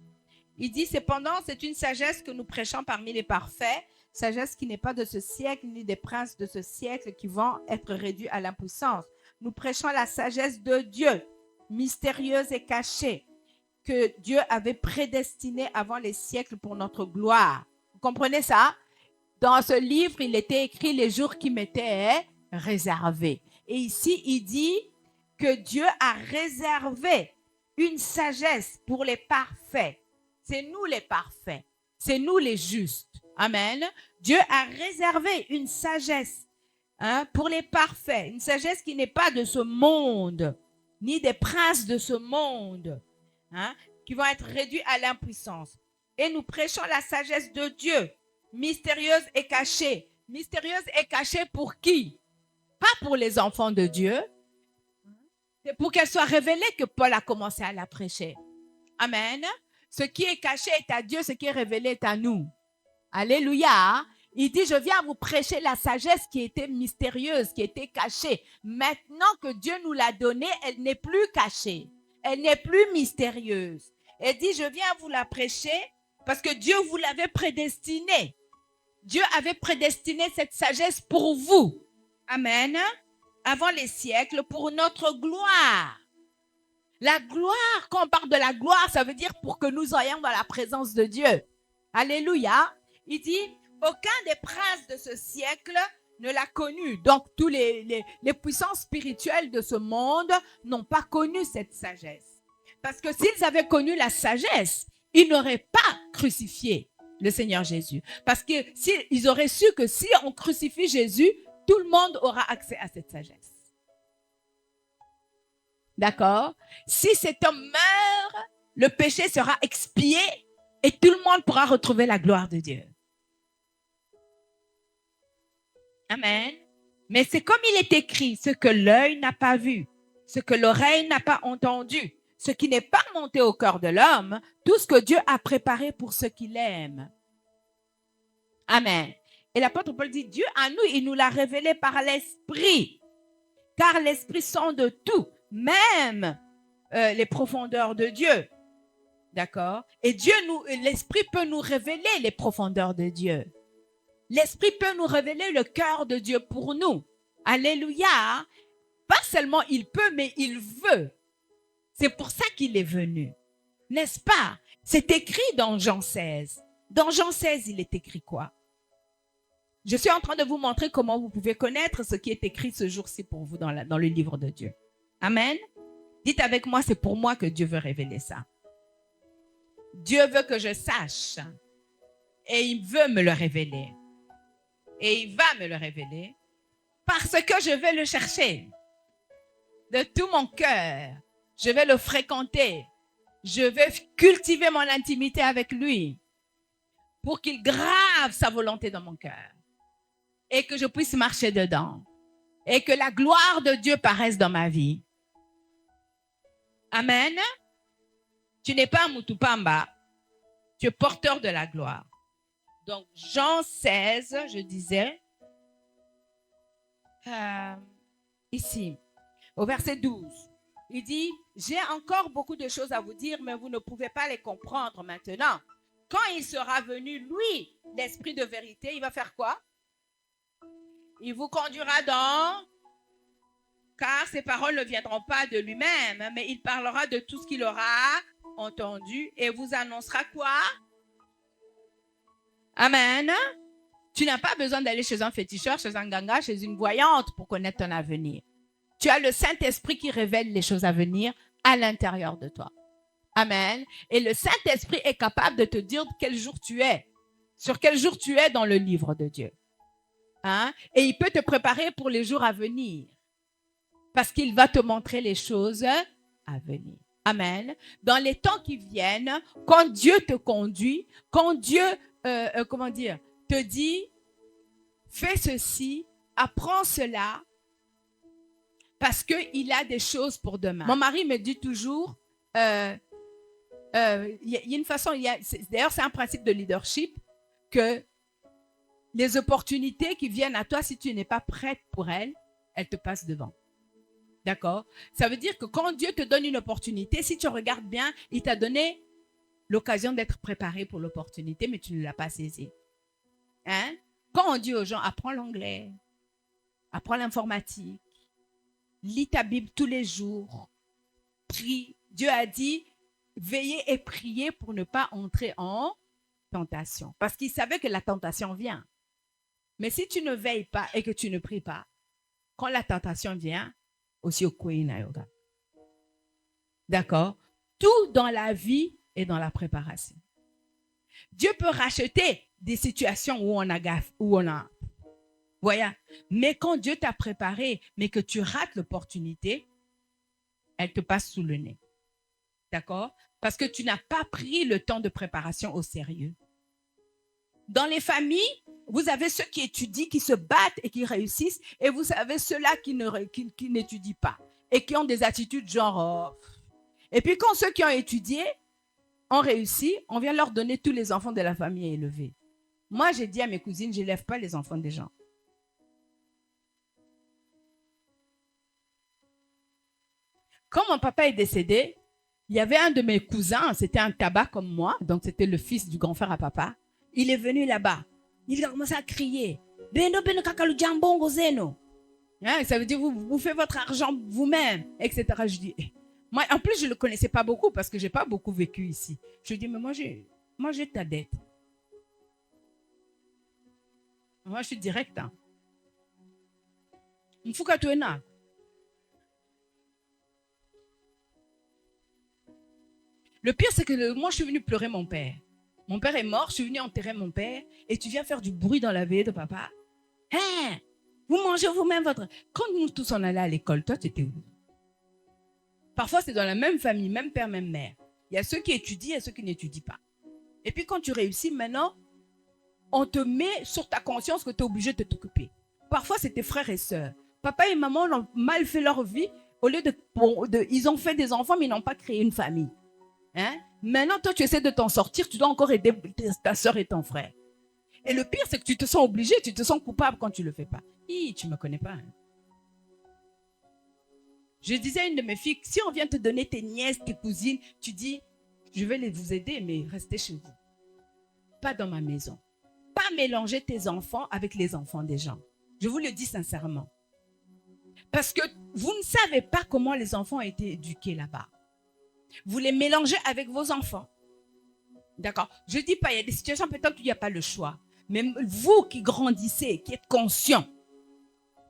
Il dit, cependant, c'est une sagesse que nous prêchons parmi les parfaits, sagesse qui n'est pas de ce siècle, ni des princes de ce siècle qui vont être réduits à l'impuissance. Nous prêchons la sagesse de Dieu, mystérieuse et cachée, que Dieu avait prédestinée avant les siècles pour notre gloire. Vous comprenez ça? Dans ce livre, il était écrit les jours qui m'étaient réservés. Et ici, il dit que Dieu a réservé une sagesse pour les parfaits. C'est nous les parfaits. C'est nous les justes. Amen. Dieu a réservé une sagesse pour les parfaits. Une sagesse qui n'est pas de ce monde, ni des princes de ce monde, qui vont être réduits à l'impuissance. Et nous prêchons la sagesse de Dieu, mystérieuse et cachée. Mystérieuse et cachée pour qui? Pas pour les enfants de Dieu. C'est pour qu'elle soit révélée que Paul a commencé à la prêcher. Amen. Ce qui est caché est à Dieu, ce qui est révélé est à nous. Alléluia. Il dit, je viens vous prêcher la sagesse qui était mystérieuse, qui était cachée. Maintenant que Dieu nous l'a donnée, elle n'est plus cachée. Elle n'est plus mystérieuse. Elle dit, je viens vous la prêcher parce que Dieu vous l'avait prédestinée. Dieu avait prédestiné cette sagesse pour vous. Amen. Avant les siècles, pour notre gloire. La gloire, quand on parle de la gloire, ça veut dire pour que nous soyons dans la présence de Dieu. Alléluia. Il dit, aucun des princes de ce siècle ne l'a connu. Donc, tous les puissances spirituelles de ce monde n'ont pas connu cette sagesse. Parce que s'ils avaient connu la sagesse, ils n'auraient pas crucifié le Seigneur Jésus. Parce que ils auraient su que si on crucifie Jésus, tout le monde aura accès à cette sagesse. D'accord? Si cet homme meurt, le péché sera expié et tout le monde pourra retrouver la gloire de Dieu. Amen. Mais c'est comme il est écrit, ce que l'œil n'a pas vu, ce que l'oreille n'a pas entendu, ce qui n'est pas monté au cœur de l'homme, tout ce que Dieu a préparé pour ceux qui l'aiment. Amen. Et l'apôtre Paul dit, Dieu à nous, il nous l'a révélé par l'Esprit, car l'Esprit sonde tout, même les profondeurs de Dieu. D'accord? Et l'Esprit peut nous révéler les profondeurs de Dieu. L'Esprit peut nous révéler le cœur de Dieu pour nous. Alléluia. Pas seulement il peut, mais il veut. C'est pour ça qu'il est venu. N'est-ce pas? C'est écrit dans Jean 16. Dans Jean 16, il est écrit quoi? Je suis en train de vous montrer comment vous pouvez connaître ce qui est écrit ce jour-ci pour vous dans le livre de Dieu. Amen. Dites avec moi, c'est pour moi que Dieu veut révéler ça. Dieu veut que je sache et il veut me le révéler. Et il va me le révéler parce que je vais le chercher de tout mon cœur. Je vais le fréquenter. Je vais cultiver mon intimité avec lui pour qu'il grave sa volonté dans mon cœur et que je puisse marcher dedans et que la gloire de Dieu paraisse dans ma vie. Amen. Tu n'es pas un Mutupamba, tu es porteur de la gloire. Donc, Jean 16, je disais, ici, au verset 12, il dit, j'ai encore beaucoup de choses à vous dire, mais vous ne pouvez pas les comprendre maintenant. Quand il sera venu, lui, l'Esprit de vérité, il va faire quoi? Il vous conduira dans... Car ces paroles ne viendront pas de lui-même, mais il parlera de tout ce qu'il aura entendu et vous annoncera quoi? Amen. Tu n'as pas besoin d'aller chez un féticheur, chez un ganga, chez une voyante pour connaître ton avenir. Tu as le Saint-Esprit qui révèle les choses à venir à l'intérieur de toi. Amen. Et le Saint-Esprit est capable de te dire quel jour tu es, sur quel jour tu es dans le livre de Dieu. Hein? Et il peut te préparer pour les jours à venir. Parce qu'il va te montrer les choses à venir. Amen. Dans les temps qui viennent, quand Dieu te conduit, quand Dieu, te dit, fais ceci, apprends cela, parce qu'il a des choses pour demain. Mon mari me dit toujours, il y a une façon, d'ailleurs c'est un principe de leadership, que les opportunités qui viennent à toi, si tu n'es pas prête pour elles, elles te passent devant. D'accord? Ça veut dire que quand Dieu te donne une opportunité, si tu regardes bien, il t'a donné l'occasion d'être préparé pour l'opportunité, mais tu ne l'as pas saisie. Hein? Quand on dit aux gens, apprends l'anglais, apprends l'informatique, lis ta Bible tous les jours, prie. Dieu a dit, veillez et priez pour ne pas entrer en tentation. Parce qu'il savait que la tentation vient. Mais si tu ne veilles pas et que tu ne pries pas, quand la tentation vient, aussi au Koina Yoga. D'accord? Tout dans la vie est dans la préparation. Dieu peut racheter des situations où on a gaffe, où on a... Voyez? Mais quand Dieu t'a préparé, mais que tu rates l'opportunité, elle te passe sous le nez. D'accord? Parce que tu n'as pas pris le temps de préparation au sérieux. Dans les familles, vous avez ceux qui étudient, qui se battent et qui réussissent, et vous avez ceux-là qui n'étudient pas et qui ont des attitudes genre... Et puis quand ceux qui ont étudié ont réussi, on vient leur donner tous les enfants de la famille élevés. Moi, j'ai dit à mes cousines, je n'élève pas les enfants des gens. Quand mon papa est décédé, il y avait un de mes cousins, c'était un tabac comme moi, donc c'était le fils du grand frère à papa. Il est venu là-bas. Il a commencé à crier. Hein, ça veut dire vous faites votre argent vous-même, etc. Je dis, moi, en plus, je ne le connaissais pas beaucoup parce que je n'ai pas beaucoup vécu ici. Je dis, mais moi, j'ai ta dette. Moi, je suis direct. Hein. Le pire, c'est que moi, je suis venue pleurer mon père. Mon père est mort, je suis venue enterrer mon père et tu viens faire du bruit dans la veille de papa. Hein? Vous mangez vous-même votre... Quand nous tous on allait à l'école, toi, tu étais où? Parfois, c'est dans la même famille, même père, même mère. Il y a ceux qui étudient et ceux qui n'étudient pas. Et puis, quand tu réussis, maintenant, on te met sur ta conscience que tu es obligé de t'occuper. Parfois, c'est tes frères et sœurs. Papa et maman ont mal fait leur vie. Au lieu ils ont fait des enfants, mais ils n'ont pas créé une famille. Hein? Maintenant, toi, tu essaies de t'en sortir, tu dois encore aider ta soeur et ton frère. Et le pire, c'est que tu te sens obligé, tu te sens coupable quand tu ne le fais pas. Tu ne me connais pas. Hein? Je disais à une de mes filles, si on vient te donner tes nièces, tes cousines, tu dis, je vais vous aider, mais restez chez vous. Pas dans ma maison. Pas mélanger tes enfants avec les enfants des gens. Je vous le dis sincèrement. Parce que vous ne savez pas comment les enfants ont été éduqués là-bas. Vous les mélangez avec vos enfants. D'accord? Je ne dis pas, il y a des situations peut-être où il n'y a pas le choix. Mais vous qui grandissez, qui êtes conscients,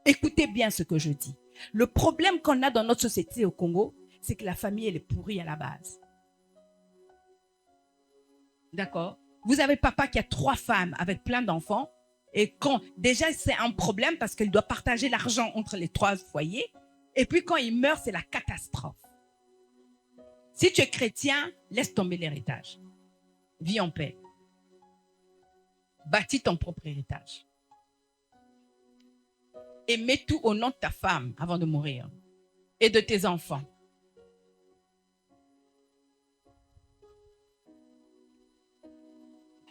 écoutez bien ce que je dis. Le problème qu'on a dans notre société au Congo, c'est que la famille, elle est pourrie à la base. D'accord? Vous avez papa qui a 3 femmes avec plein d'enfants. Et déjà, c'est un problème parce qu'il doit partager l'argent entre les 3 foyers. Et puis, quand il meurt, c'est la catastrophe. Si tu es chrétien, laisse tomber l'héritage. Vis en paix. Bâtis ton propre héritage. Et mets tout au nom de ta femme avant de mourir. Et de tes enfants.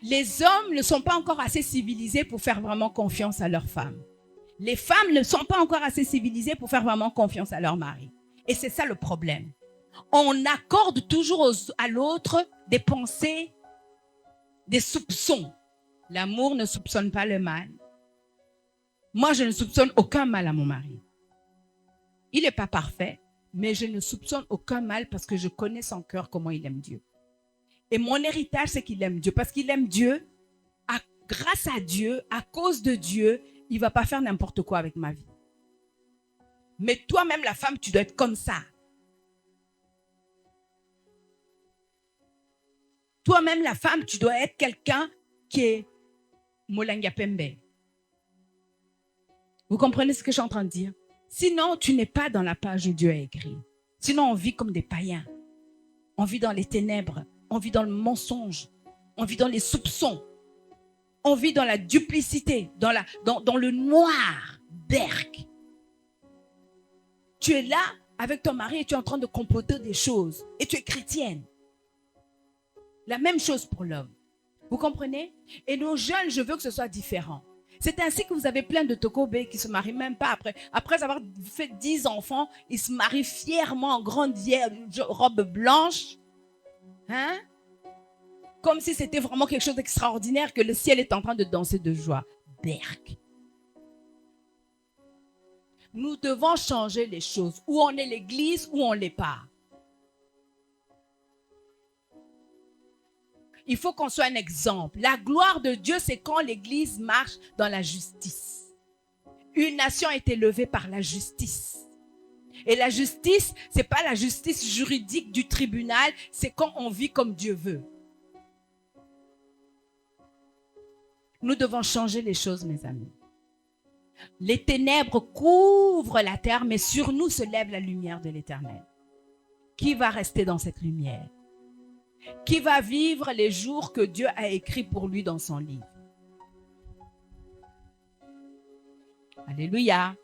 Les hommes ne sont pas encore assez civilisés pour faire vraiment confiance à leurs femmes. Les femmes ne sont pas encore assez civilisées pour faire vraiment confiance à leur mari. Et c'est ça le problème. On accorde toujours à l'autre des pensées, des soupçons. L'amour ne soupçonne pas le mal. Moi, je ne soupçonne aucun mal à mon mari. Il n'est pas parfait, mais je ne soupçonne aucun mal parce que je connais son cœur, comment il aime Dieu. Et mon héritage, c'est qu'il aime Dieu. Parce qu'il aime Dieu, grâce à Dieu, à cause de Dieu, il ne va pas faire n'importe quoi avec ma vie. Mais toi-même, la femme, tu dois être comme ça. Toi-même, la femme, tu dois être quelqu'un qui est Molanga Pembe. Vous comprenez ce que je suis en train de dire? Sinon, tu n'es pas dans la page où Dieu a écrit. Sinon, on vit comme des païens. On vit dans les ténèbres. On vit dans le mensonge. On vit dans les soupçons. On vit dans la duplicité, dans le noir. Berk. Tu es là avec ton mari et tu es en train de comploter des choses. Et tu es chrétienne. La même chose pour l'homme. Vous comprenez? Et nos jeunes, je veux que ce soit différent. C'est ainsi que vous avez plein de tokobé qui ne se marient même pas après. Après avoir fait 10 enfants, ils se marient fièrement en grande robe blanche. Hein? Comme si c'était vraiment quelque chose d'extraordinaire, que le ciel est en train de danser de joie. Berk. Nous devons changer les choses. Ou on est l'église, ou on ne l'est pas. Il faut qu'on soit un exemple. La gloire de Dieu, c'est quand l'église marche dans la justice. Une nation est élevée par la justice. Et la justice, ce n'est pas la justice juridique du tribunal, c'est quand on vit comme Dieu veut. Nous devons changer les choses, mes amis. Les ténèbres couvrent la terre, mais sur nous se lève la lumière de l'Éternel. Qui va rester dans cette lumière? Qui va vivre les jours que Dieu a écrits pour lui dans son livre? Alléluia.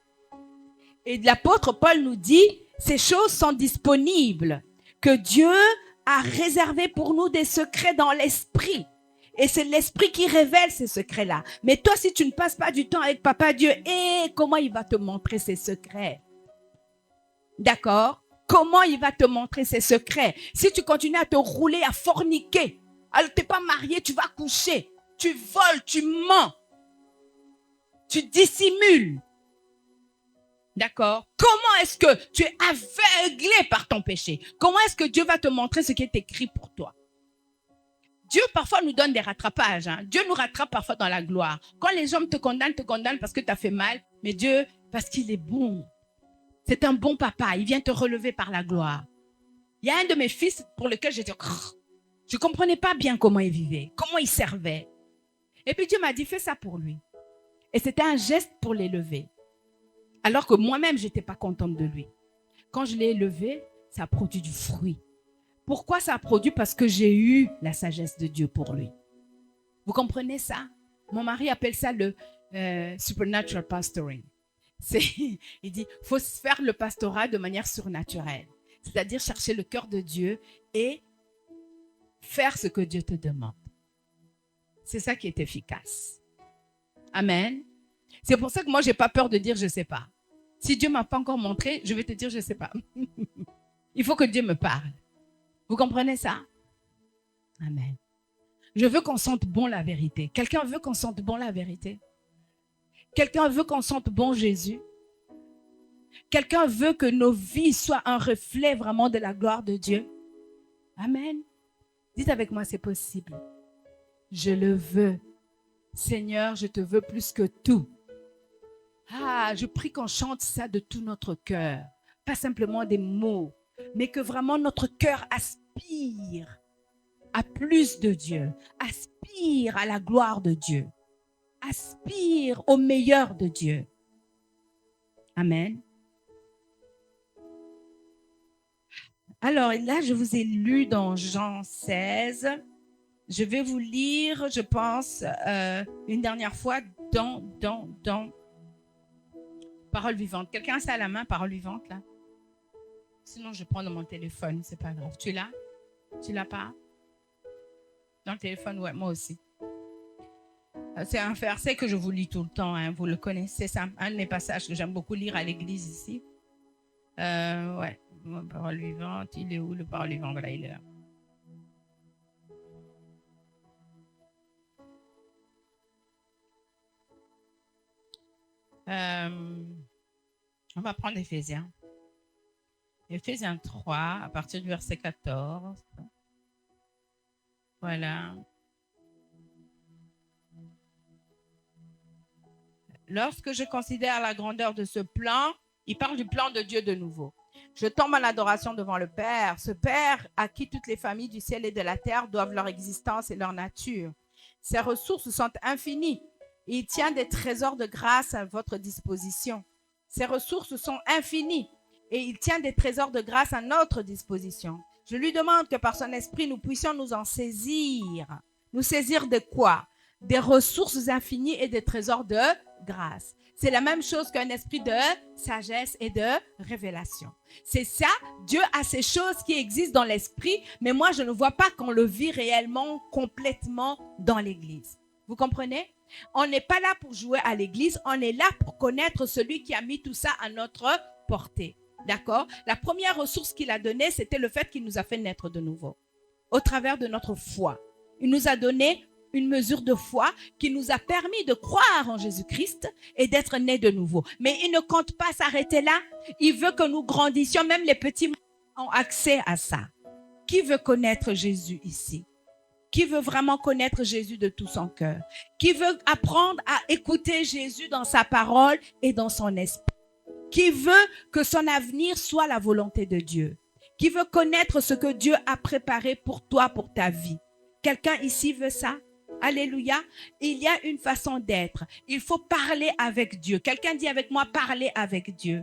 Et l'apôtre Paul nous dit, ces choses sont disponibles, que Dieu a réservé pour nous des secrets dans l'esprit. Et c'est l'esprit qui révèle ces secrets-là. Mais toi, si tu ne passes pas du temps avec Papa Dieu, comment il va te montrer ses secrets? D'accord? Comment il va te montrer ses secrets? Si tu continues à te rouler, à forniquer, alors tu n'es pas marié, tu vas coucher, tu voles, tu mens, tu dissimules. D'accord? Comment est-ce que tu es aveuglé par ton péché? Comment est-ce que Dieu va te montrer ce qui est écrit pour toi? Dieu parfois nous donne des rattrapages. Hein? Dieu nous rattrape parfois dans la gloire. Quand les hommes te condamnent parce que tu as fait mal, mais Dieu, parce qu'il est bon. C'est un bon papa, il vient te relever par la gloire. Il y a un de mes fils pour lequel j'étais... Je ne comprenais pas bien comment il vivait, comment il servait. Et puis Dieu m'a dit, fais ça pour lui. Et c'était un geste pour l'élever. Alors que moi-même, je n'étais pas contente de lui. Quand je l'ai élevé, ça a produit du fruit. Pourquoi ça a produit? Parce que j'ai eu la sagesse de Dieu pour lui. Vous comprenez ça? Mon mari appelle ça le supernatural pastoring. Il dit, il faut faire le pastorat de manière surnaturelle. C'est-à-dire chercher le cœur de Dieu et faire ce que Dieu te demande. C'est ça qui est efficace. Amen. C'est pour ça que moi, je n'ai pas peur de dire je ne sais pas. Si Dieu ne m'a pas encore montré, je vais te dire je ne sais pas. Il faut que Dieu me parle. Vous comprenez ça? Amen. Je veux qu'on sente bon la vérité. Quelqu'un veut qu'on sente bon la vérité? Quelqu'un veut qu'on sente bon Jésus? Quelqu'un veut que nos vies soient un reflet vraiment de la gloire de Dieu? Amen. Dites avec moi, c'est possible. Je le veux. Seigneur, je te veux plus que tout. Ah, je prie qu'on chante ça de tout notre cœur. Pas simplement des mots, mais que vraiment notre cœur aspire à plus de Dieu, aspire à la gloire de Dieu, aspire au meilleur de Dieu. Amen. Alors là, je vous ai lu dans Jean 16. Je vais vous lire, je pense, une dernière fois dans Parole vivante. Quelqu'un a ça à la main, Parole vivante, là? Sinon, je prends dans mon téléphone, c'est pas grave. Tu l'as? Tu l'as pas? Dans le téléphone, ouais, moi aussi. C'est un verset que je vous lis tout le temps, hein, vous le connaissez, c'est un de mes passages que j'aime beaucoup lire à l'église ici. Ouais, Parole vivante, il est où le Parole vivante? Voilà, il est là. On va prendre Éphésiens. Éphésiens 3, à partir du verset 14. Voilà. Lorsque je considère la grandeur de ce plan, il parle du plan de Dieu de nouveau. Je tombe en adoration devant le Père, ce Père à qui toutes les familles du ciel et de la terre doivent leur existence et leur nature. Ses ressources sont infinies. Il tient des trésors de grâce à votre disposition. Ses ressources sont infinies et il tient des trésors de grâce à notre disposition. Je lui demande que par son esprit, nous puissions nous en saisir. Nous saisir de quoi? Des ressources infinies et des trésors de grâce. C'est la même chose qu'un esprit de sagesse et de révélation. C'est ça, Dieu a ces choses qui existent dans l'esprit, mais moi, je ne vois pas qu'on le vit réellement, complètement dans l'Église. Vous comprenez? On n'est pas là pour jouer à l'Église, on est là pour connaître celui qui a mis tout ça à notre portée. D'accord? La première ressource qu'il a donnée, c'était le fait qu'il nous a fait naître de nouveau, au travers de notre foi. Il nous a donné une mesure de foi qui nous a permis de croire en Jésus-Christ et d'être nés de nouveau. Mais il ne compte pas s'arrêter là. Il veut que nous grandissions. Même les petits ont accès à ça. Qui veut connaître Jésus ici? Qui veut vraiment connaître Jésus de tout son cœur? Qui veut apprendre à écouter Jésus dans sa parole et dans son esprit? Qui veut que son avenir soit la volonté de Dieu? Qui veut connaître ce que Dieu a préparé pour toi, pour ta vie? Quelqu'un ici veut ça? Alléluia. Il y a une façon d'être. Il faut parler avec Dieu. Quelqu'un dit avec moi, parler avec Dieu.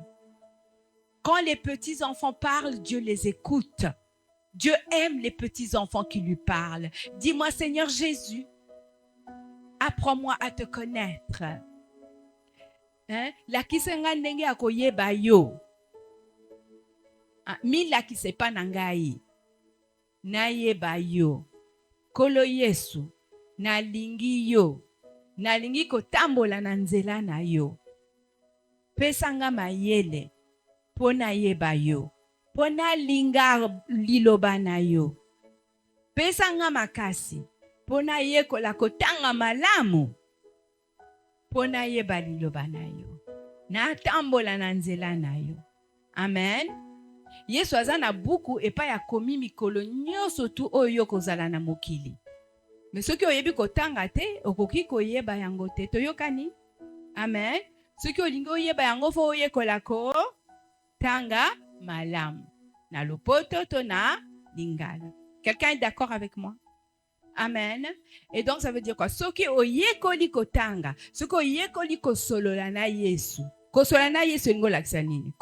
Quand les petits-enfants parlent, Dieu les écoute. Dieu aime les petits-enfants qui lui parlent. Dis-moi, Seigneur Jésus, apprends-moi à te connaître. Lakisenga ndenge ya koyeba yo. Mi lakise pa na ngai. Nayeba yo. Kolo Yesu. Nalingi yo. Nalingi kotambola na nzela na yo. Pesanga mayele. Pona yeba yo. Pona linga liloba na yo. Pesanga makasi. Pona yekola kotanga malamu. Pona yeba liloba na yo. Na tambola na nzela na yo. Amen. Yesu aza na buku epai akomi mikolo nyonso tu oyo kozala na mokili. Mais ceux qui oyebi kotanga te, okoki koyeba yango te. Toyokani? Amen. Ceux qui olingo oyeba yango fo oyekola ko tanga malamu. Na lopoto tona lingala. Quelqu'un est d'accord avec moi? Amen. Et donc, ça veut dire quoi? Soki oyekoli kotanga. Soki oyekoli kosolola na Yesu. Kosolola na Yesu ngolakisa nini?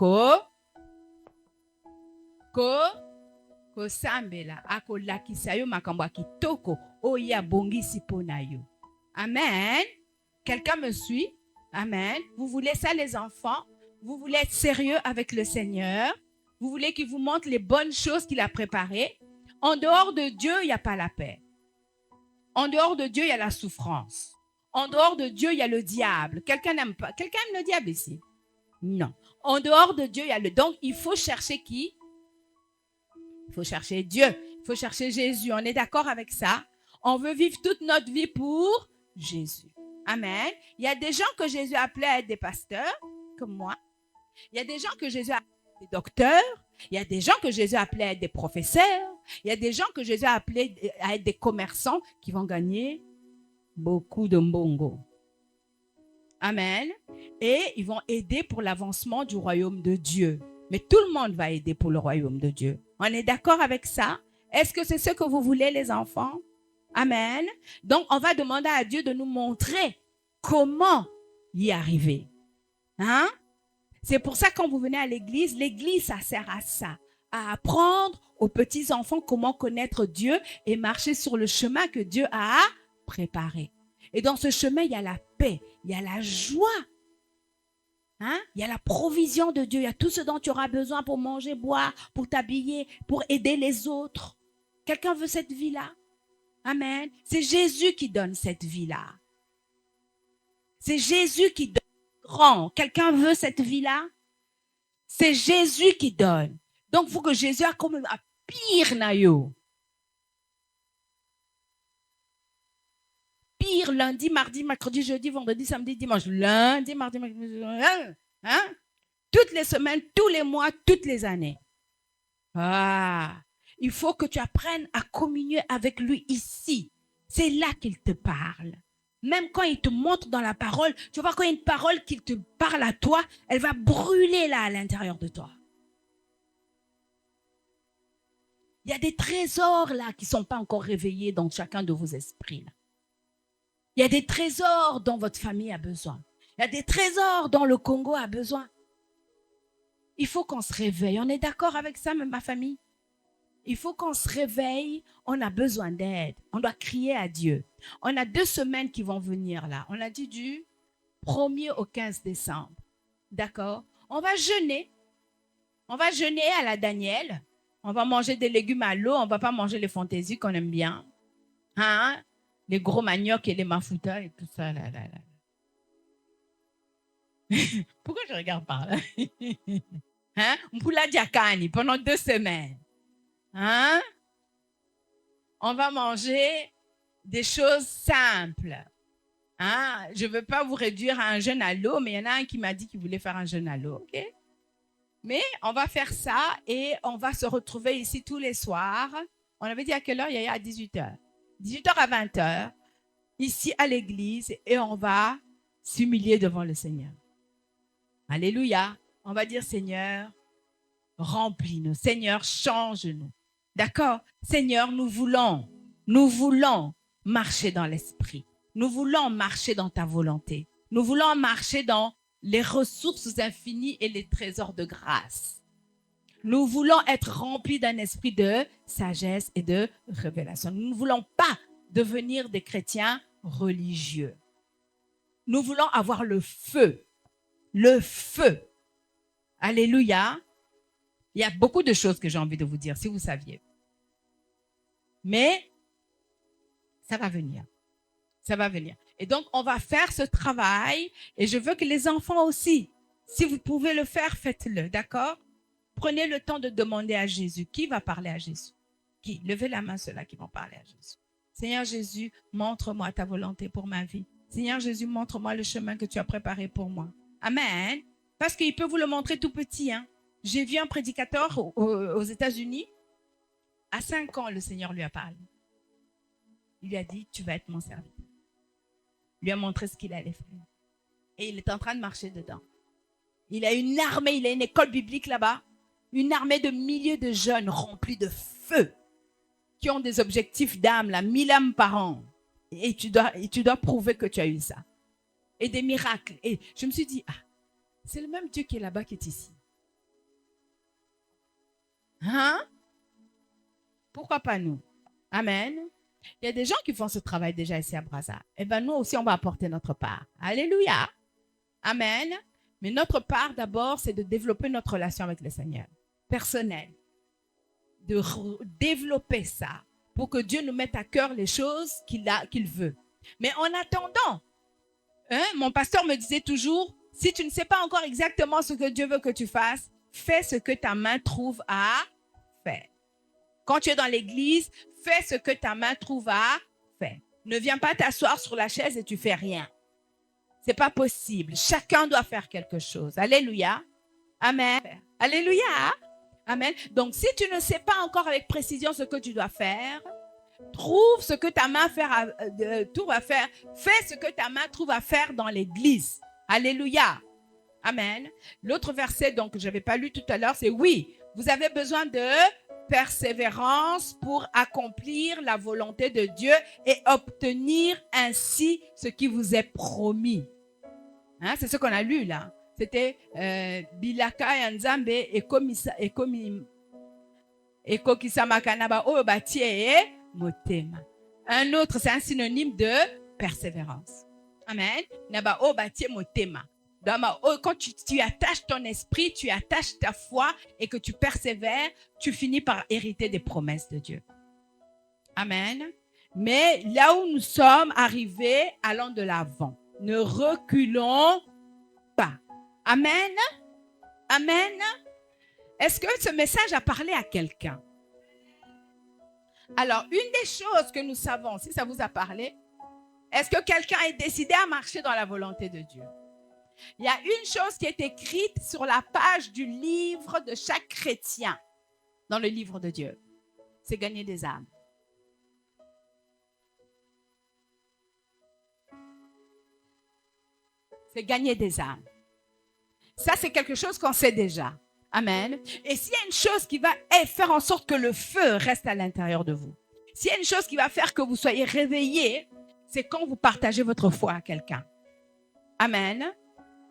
Kosambela akolakisa yo makambo ya kitoko oyo abongisi mpo na yo. Amen. Quelqu'un me suit? Amen. Vous voulez ça, les enfants? Vous voulez être sérieux avec le Seigneur? Vous voulez qu'il vous montre les bonnes choses qu'il a préparées? En dehors de Dieu, il n'y a pas la paix. En dehors de Dieu, il y a la souffrance. En dehors de Dieu, il y a le diable. Quelqu'un n'aime pas. Quelqu'un aime le diable ici? Non. En dehors de Dieu, il y a le... Donc, il faut chercher qui? Il faut chercher Dieu. Il faut chercher Jésus. On est d'accord avec ça? On veut vivre toute notre vie pour Jésus. Amen. Il y a des gens que Jésus appelait à être des pasteurs, comme moi. Il y a des gens que Jésus appelait à être des docteurs. Il y a des gens que Jésus appelait à être des professeurs. Il y a des gens que Jésus a appelés à être des commerçants qui vont gagner beaucoup de mbongo. Amen. Et ils vont aider pour l'avancement du royaume de Dieu. Mais tout le monde va aider pour le royaume de Dieu. On est d'accord avec ça? Est-ce que c'est ce que vous voulez, les enfants? Amen. Donc, on va demander à Dieu de nous montrer comment y arriver. Hein? C'est pour ça que quand vous venez à l'église, ça sert à ça. À apprendre aux petits-enfants comment connaître Dieu et marcher sur le chemin que Dieu a préparé. Et dans ce chemin, il y a la paix, il y a la joie. Hein? Il y a la provision de Dieu, il y a tout ce dont tu auras besoin pour manger, boire, pour t'habiller, pour aider les autres. Quelqu'un veut cette vie-là? Amen. C'est Jésus qui donne cette vie-là. C'est Jésus qui donne grand. Quelqu'un veut cette vie-là? C'est Jésus qui donne. Donc, il faut que Jésus a comme un pire nayo. Pire lundi, mardi, mercredi, jeudi, vendredi, samedi, dimanche. Lundi, mardi, mercredi, hein? Toutes les semaines, tous les mois, toutes les années. Ah, il faut que tu apprennes à communier avec lui ici. C'est là qu'il te parle. Même quand il te montre dans la parole, tu vois, quand il y a une parole qui te parle à toi, elle va brûler là à l'intérieur de toi. Il y a des trésors là qui ne sont pas encore réveillés dans chacun de vos esprits. Là. Il y a des trésors dont votre famille a besoin. Il y a des trésors dont le Congo a besoin. Il faut qu'on se réveille. On est d'accord avec ça, même ma famille? Il faut qu'on se réveille. On a besoin d'aide. On doit crier à Dieu. On a 2 semaines qui vont venir là. On a dit du 1er au 15 décembre. D'accord? On va jeûner. On va jeûner à la Daniel. On va manger des légumes à l'eau. On ne va pas manger les fantaisies qu'on aime bien. Hein? Les gros maniocs et les mafuta et tout ça. Là. Pourquoi je regarde par là? Hein? Mpula diakani pendant 2 semaines. Hein? On va manger des choses simples. Hein? Je ne veux pas vous réduire à un jeûne à l'eau, mais il y en a un qui m'a dit qu'il voulait faire un jeûne à l'eau. Okay? Mais on va faire ça et on va se retrouver ici tous les soirs. On avait dit à quelle heure? Il y a à 18h. 18h à 20h, ici à l'église, et on va s'humilier devant le Seigneur. Alléluia. On va dire, Seigneur, remplis-nous. Seigneur, change-nous. D'accord? Seigneur, nous voulons marcher dans l'esprit. Nous voulons marcher dans ta volonté. Nous voulons marcher dans les ressources infinies et les trésors de grâce. Nous voulons être remplis d'un esprit de sagesse et de révélation. Nous ne voulons pas devenir des chrétiens religieux. Nous voulons avoir le feu. Le feu. Alléluia. Il y a beaucoup de choses que j'ai envie de vous dire, si vous saviez. Mais ça va venir. Ça va venir. Et donc, on va faire ce travail. Et je veux que les enfants aussi, si vous pouvez le faire, faites-le. D'accord? Prenez le temps de demander à Jésus. Qui va parler à Jésus? Qui? Levez la main, ceux-là qui vont parler à Jésus. Seigneur Jésus, montre-moi ta volonté pour ma vie. Seigneur Jésus, montre-moi le chemin que tu as préparé pour moi. Amen. Parce qu'il peut vous le montrer tout petit. Hein. J'ai vu un prédicateur aux États-Unis. À 5 ans, le Seigneur lui a parlé. Il lui a dit, tu vas être mon serviteur. Il lui a montré ce qu'il allait faire. Et il est en train de marcher dedans. Il a une armée, il a une école biblique là-bas. Une armée de milliers de jeunes remplis de feu qui ont des objectifs d'âme, là, 1000 âmes par an. Et tu dois prouver que tu as eu ça. Et des miracles. Et je me suis dit, c'est le même Dieu qui est là-bas qui est ici. Hein? Pourquoi pas nous? Amen. Il y a des gens qui font ce travail déjà ici à Brazza. Eh bien, nous aussi, on va apporter notre part. Alléluia. Amen. Mais notre part, d'abord, c'est de développer notre relation avec le Seigneur. Personnelle. De développer ça pour que Dieu nous mette à cœur les choses qu'il veut. Mais en attendant, mon pasteur me disait toujours, si tu ne sais pas encore exactement ce que Dieu veut que tu fasses, fais ce que ta main trouve à faire. Quand tu es dans l'église, fais ce que ta main trouve à faire. Ne viens pas t'asseoir sur la chaise et tu fais rien. C'est pas possible. Chacun doit faire quelque chose. Alléluia. Amen. Alléluia. Amen. Donc, si tu ne sais pas encore avec précision ce que tu dois faire, trouve ce que ta main trouve à faire. Fais ce que ta main trouve à faire dans l'église. Alléluia. Amen. L'autre verset, donc, que je n'avais pas lu tout à l'heure, c'est oui, vous avez besoin de persévérance pour accomplir la volonté de Dieu et obtenir ainsi ce qui vous est promis. Hein, c'est ce qu'on a lu là. C'était Bilaka et Nzambe et Kokisamakanaba Obatie Motema. Un autre, c'est un synonyme de persévérance. Amen. Naba Obatie Motema. Quand tu attaches ton esprit, tu attaches ta foi et que tu persévères, tu finis par hériter des promesses de Dieu. Amen. Mais là où nous sommes arrivés, allons de l'avant. Ne reculons pas. Amen. Amen. Est-ce que ce message a parlé à quelqu'un? Alors, une des choses que nous savons, si ça vous a parlé, est-ce que quelqu'un est décidé à marcher dans la volonté de Dieu? Il y a une chose qui est écrite sur la page du livre de chaque chrétien dans le livre de Dieu. C'est gagner des âmes. C'est gagner des âmes. Ça, c'est quelque chose qu'on sait déjà. Amen. Et s'il y a une chose qui va faire en sorte que le feu reste à l'intérieur de vous, s'il y a une chose qui va faire que vous soyez réveillés, c'est quand vous partagez votre foi à quelqu'un. Amen.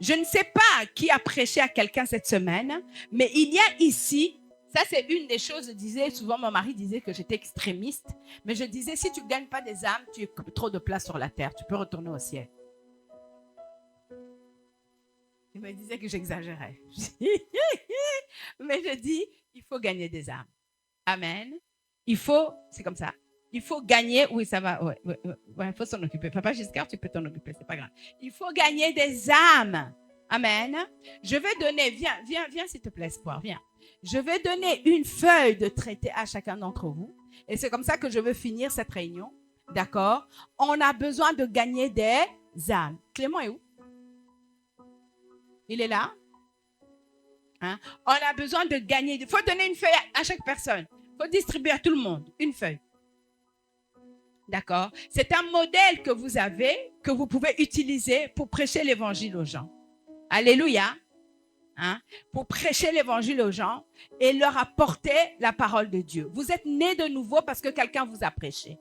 Je ne sais pas qui a prêché à quelqu'un cette semaine, mais il y a ici, ça c'est une des choses, je disais, souvent mon mari disait que j'étais extrémiste, mais je disais, si tu ne gagnes pas des âmes, tu as trop de place sur la terre, tu peux retourner au ciel. Il me disait que j'exagérais. Mais je dis, il faut gagner des âmes. Amen. Il faut, c'est comme ça. Il faut gagner, oui, ça va, ouais, il faut s'en occuper. Papa Giscard, tu peux t'en occuper, c'est pas grave. Il faut gagner des âmes. Amen. Je vais donner, viens s'il te plaît, Espoir, viens. Je vais donner une feuille de traité à chacun d'entre vous. Et c'est comme ça que je veux finir cette réunion. D'accord? On a besoin de gagner des âmes. Clément est où? Il est là? Hein? On a besoin de gagner. Il faut donner une feuille à chaque personne. Il faut distribuer à tout le monde une feuille. D'accord? C'est un modèle que vous avez, que vous pouvez utiliser pour prêcher l'évangile aux gens. Alléluia. Hein? Pour prêcher l'évangile aux gens et leur apporter la parole de Dieu. Vous êtes nés de nouveau parce que quelqu'un vous a prêché.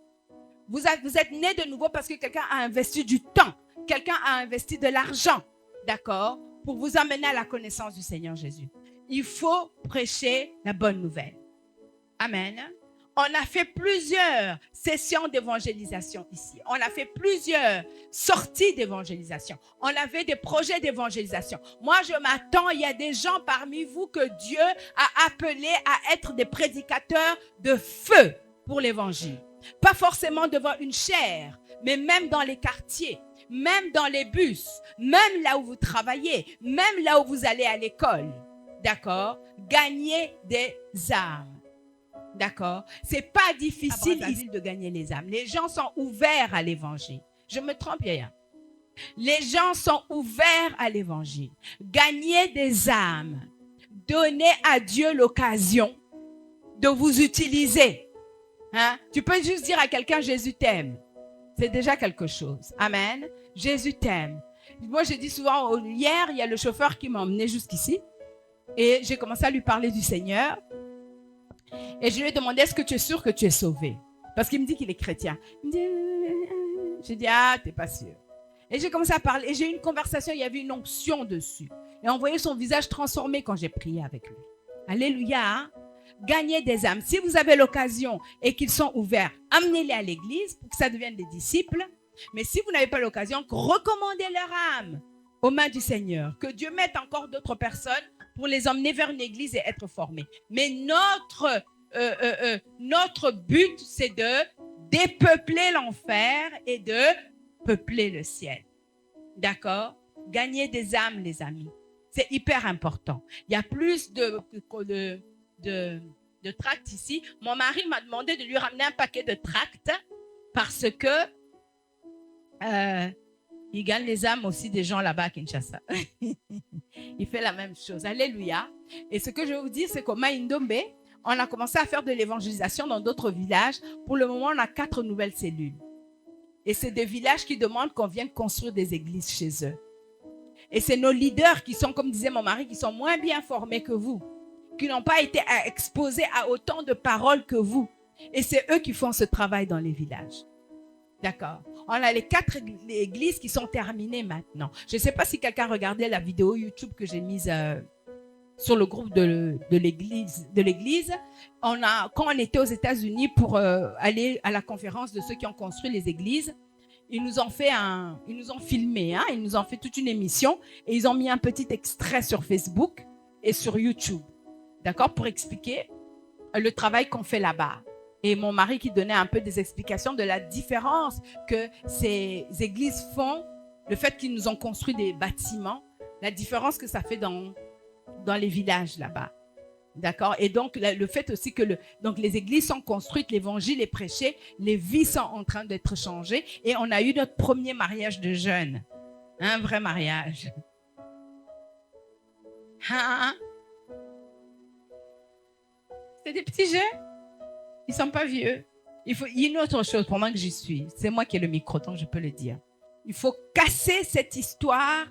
Vous êtes nés de nouveau parce que quelqu'un a investi du temps. Quelqu'un a investi de l'argent. D'accord? Pour vous amener à la connaissance du Seigneur Jésus. Il faut prêcher la bonne nouvelle. Amen. On a fait plusieurs sessions d'évangélisation ici. On a fait plusieurs sorties d'évangélisation. On avait des projets d'évangélisation. Moi, je m'attends, il y a des gens parmi vous que Dieu a appelés à être des prédicateurs de feu pour l'évangile. Pas forcément devant une chaire, mais même dans les quartiers, même dans les bus, même là où vous travaillez, même là où vous allez à l'école. D'accord? Gagner des âmes. D'accord? C'est pas difficile ici de gagner les âmes. Les gens sont ouverts à l'évangile. Je me trompe, Yaya? Les gens sont ouverts à l'évangile. Gagner des âmes. Donner à Dieu l'occasion de vous utiliser. Hein? Tu peux juste dire à quelqu'un, Jésus t'aime. C'est déjà quelque chose. Amen. Jésus t'aime. Moi, je dis souvent, hier, il y a le chauffeur qui m'a emmené jusqu'ici. Et j'ai commencé à lui parler du Seigneur. Et je lui ai demandé, est-ce que tu es sûr que tu es sauvé? Parce qu'il me dit qu'il est chrétien. Il me dit, j'ai dit, ah, t'es pas sûr. Et j'ai commencé à parler. Et j'ai eu une conversation, il y avait une onction dessus. Et on voyait son visage transformé quand j'ai prié avec lui. Alléluia. Hein? Gagnez des âmes. Si vous avez l'occasion et qu'ils sont ouverts, amenez-les à l'église pour que ça devienne des disciples. Mais si vous n'avez pas l'occasion, recommandez leur âme aux mains du Seigneur. Que Dieu mette encore d'autres personnes pour les emmener vers une église et être formés. Mais notre but, c'est de dépeupler l'enfer et de peupler le ciel. D'accord? Gagner des âmes, les amis. C'est hyper important. Il y a plus de tracts ici. Mon mari m'a demandé de lui ramener un paquet de tracts parce que il gagne les âmes aussi des gens là-bas à Kinshasa. Il fait la même chose. Alléluia. Et ce que je vais vous dire, c'est qu'au Maïndombe, on a commencé à faire de l'évangélisation dans d'autres villages. Pour le moment, on a 4 nouvelles cellules. Et c'est des villages qui demandent qu'on vienne construire des églises chez eux. Et c'est nos leaders qui sont, comme disait mon mari, qui sont moins bien formés que vous, qui n'ont pas été exposés à autant de paroles que vous. Et c'est eux qui font ce travail dans les villages. D'accord. On a les 4 églises qui sont terminées maintenant. Je ne sais pas si quelqu'un regardait la vidéo YouTube que j'ai mise sur le groupe de l'église. Quand on était aux États-Unis pour aller à la conférence de ceux qui ont construit les églises, ils nous ont filmé, hein, ils nous ont fait toute une émission et ils ont mis un petit extrait sur Facebook et sur YouTube, d'accord, pour expliquer le travail qu'on fait là-bas. Et mon mari qui donnait un peu des explications de la différence que ces églises font, le fait qu'ils nous ont construit des bâtiments, la différence que ça fait dans les villages là-bas. D'accord? Et donc, le fait aussi que donc les églises sont construites, l'évangile est prêché, les vies sont en train d'être changées. Et on a eu notre premier mariage de jeunes. Un vrai mariage. Hein? C'est des petits jeunes. Ils ne sont pas vieux. Il y a une autre chose pour moi que j'y suis. C'est moi qui ai le micro, donc je peux le dire. Il faut casser cette histoire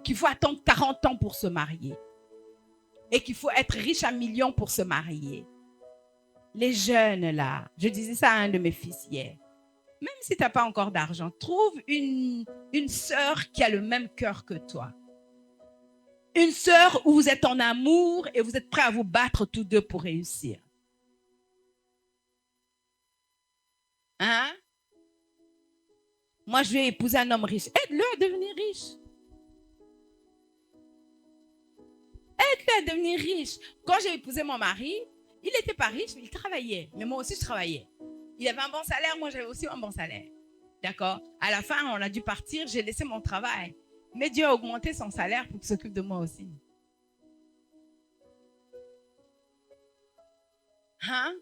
qu'il faut attendre 40 ans pour se marier. Et qu'il faut être riche à millions pour se marier. Les jeunes là, je disais ça à un de mes fils hier. Même si tu n'as pas encore d'argent, trouve une sœur qui a le même cœur que toi. Une sœur où vous êtes en amour et vous êtes prêts à vous battre tous deux pour réussir. Hein? Moi, je vais épouser un homme riche. Aide-le à devenir riche. Aide-le à devenir riche. Quand j'ai épousé mon mari, il n'était pas riche, mais il travaillait. Mais moi aussi, je travaillais. Il avait un bon salaire, moi, j'avais aussi un bon salaire. D'accord? À la fin, on a dû partir, j'ai laissé mon travail. Mais Dieu a augmenté son salaire pour qu'il s'occupe de moi aussi. Hein?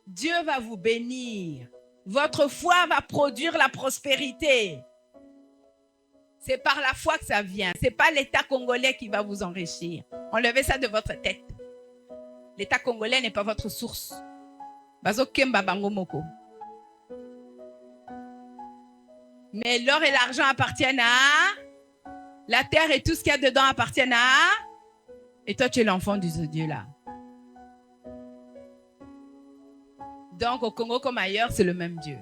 Dieu va vous bénir. Votre foi va produire la prospérité. C'est par la foi que ça vient. Ce n'est pas l'État congolais qui va vous enrichir. Enlevez ça de votre tête. L'État congolais n'est pas votre source. Mais l'or et l'argent appartiennent à... La terre et tout ce qu'il y a dedans appartiennent à... Et toi, tu es l'enfant de ce Dieu-là. Donc, au Congo comme ailleurs, c'est le même Dieu.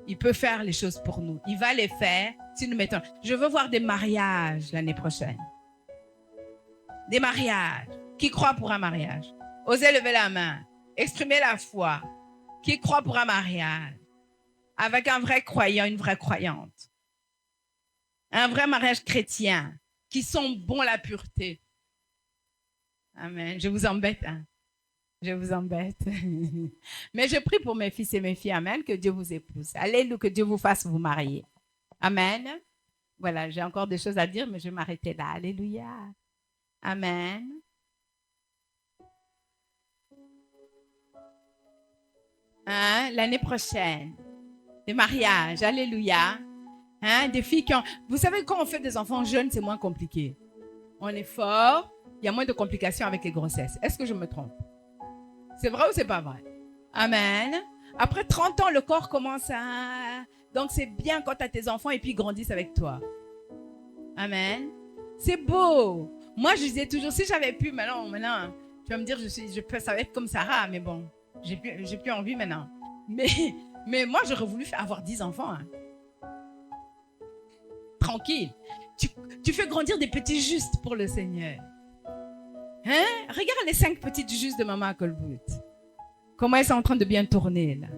Il peut faire les choses pour nous. Il va les faire si nous mettons... Je veux voir des mariages l'année prochaine. Des mariages. Qui croit pour un mariage? Osez lever la main. Exprimez la foi. Qui croit pour un mariage? Avec un vrai croyant, une vraie croyante. Un vrai mariage chrétien. Qui sont bons la pureté. Amen. Je vous embête, hein? Je vous embête. Mais je prie pour mes fils et mes filles. Amen. Que Dieu vous épouse. Alléluia. Que Dieu vous fasse vous marier. Amen. Voilà, j'ai encore des choses à dire, mais je vais m'arrêter là. Alléluia. Amen. Hein? L'année prochaine. Des mariages. Alléluia. Hein? Des filles qui ont... Vous savez, quand on fait des enfants jeunes, c'est moins compliqué. On est fort. Il y a moins de complications avec les grossesses. Est-ce que je me trompe? C'est vrai ou c'est pas vrai? Amen. Après 30 ans, le corps commence à... Donc, c'est bien quand tu as tes enfants et puis ils grandissent avec toi. Amen. C'est beau. Moi, je disais toujours, si j'avais pu, maintenant, tu vas me dire, ça va être comme Sarah, mais bon, j'ai plus envie maintenant. Mais moi, j'aurais voulu avoir 10 enfants. Hein. Tranquille. Tu fais grandir des petits justes pour le Seigneur. Hein? Regarde les 5 petites justes de maman à Colbout. Comment elles sont en train de bien tourner, là.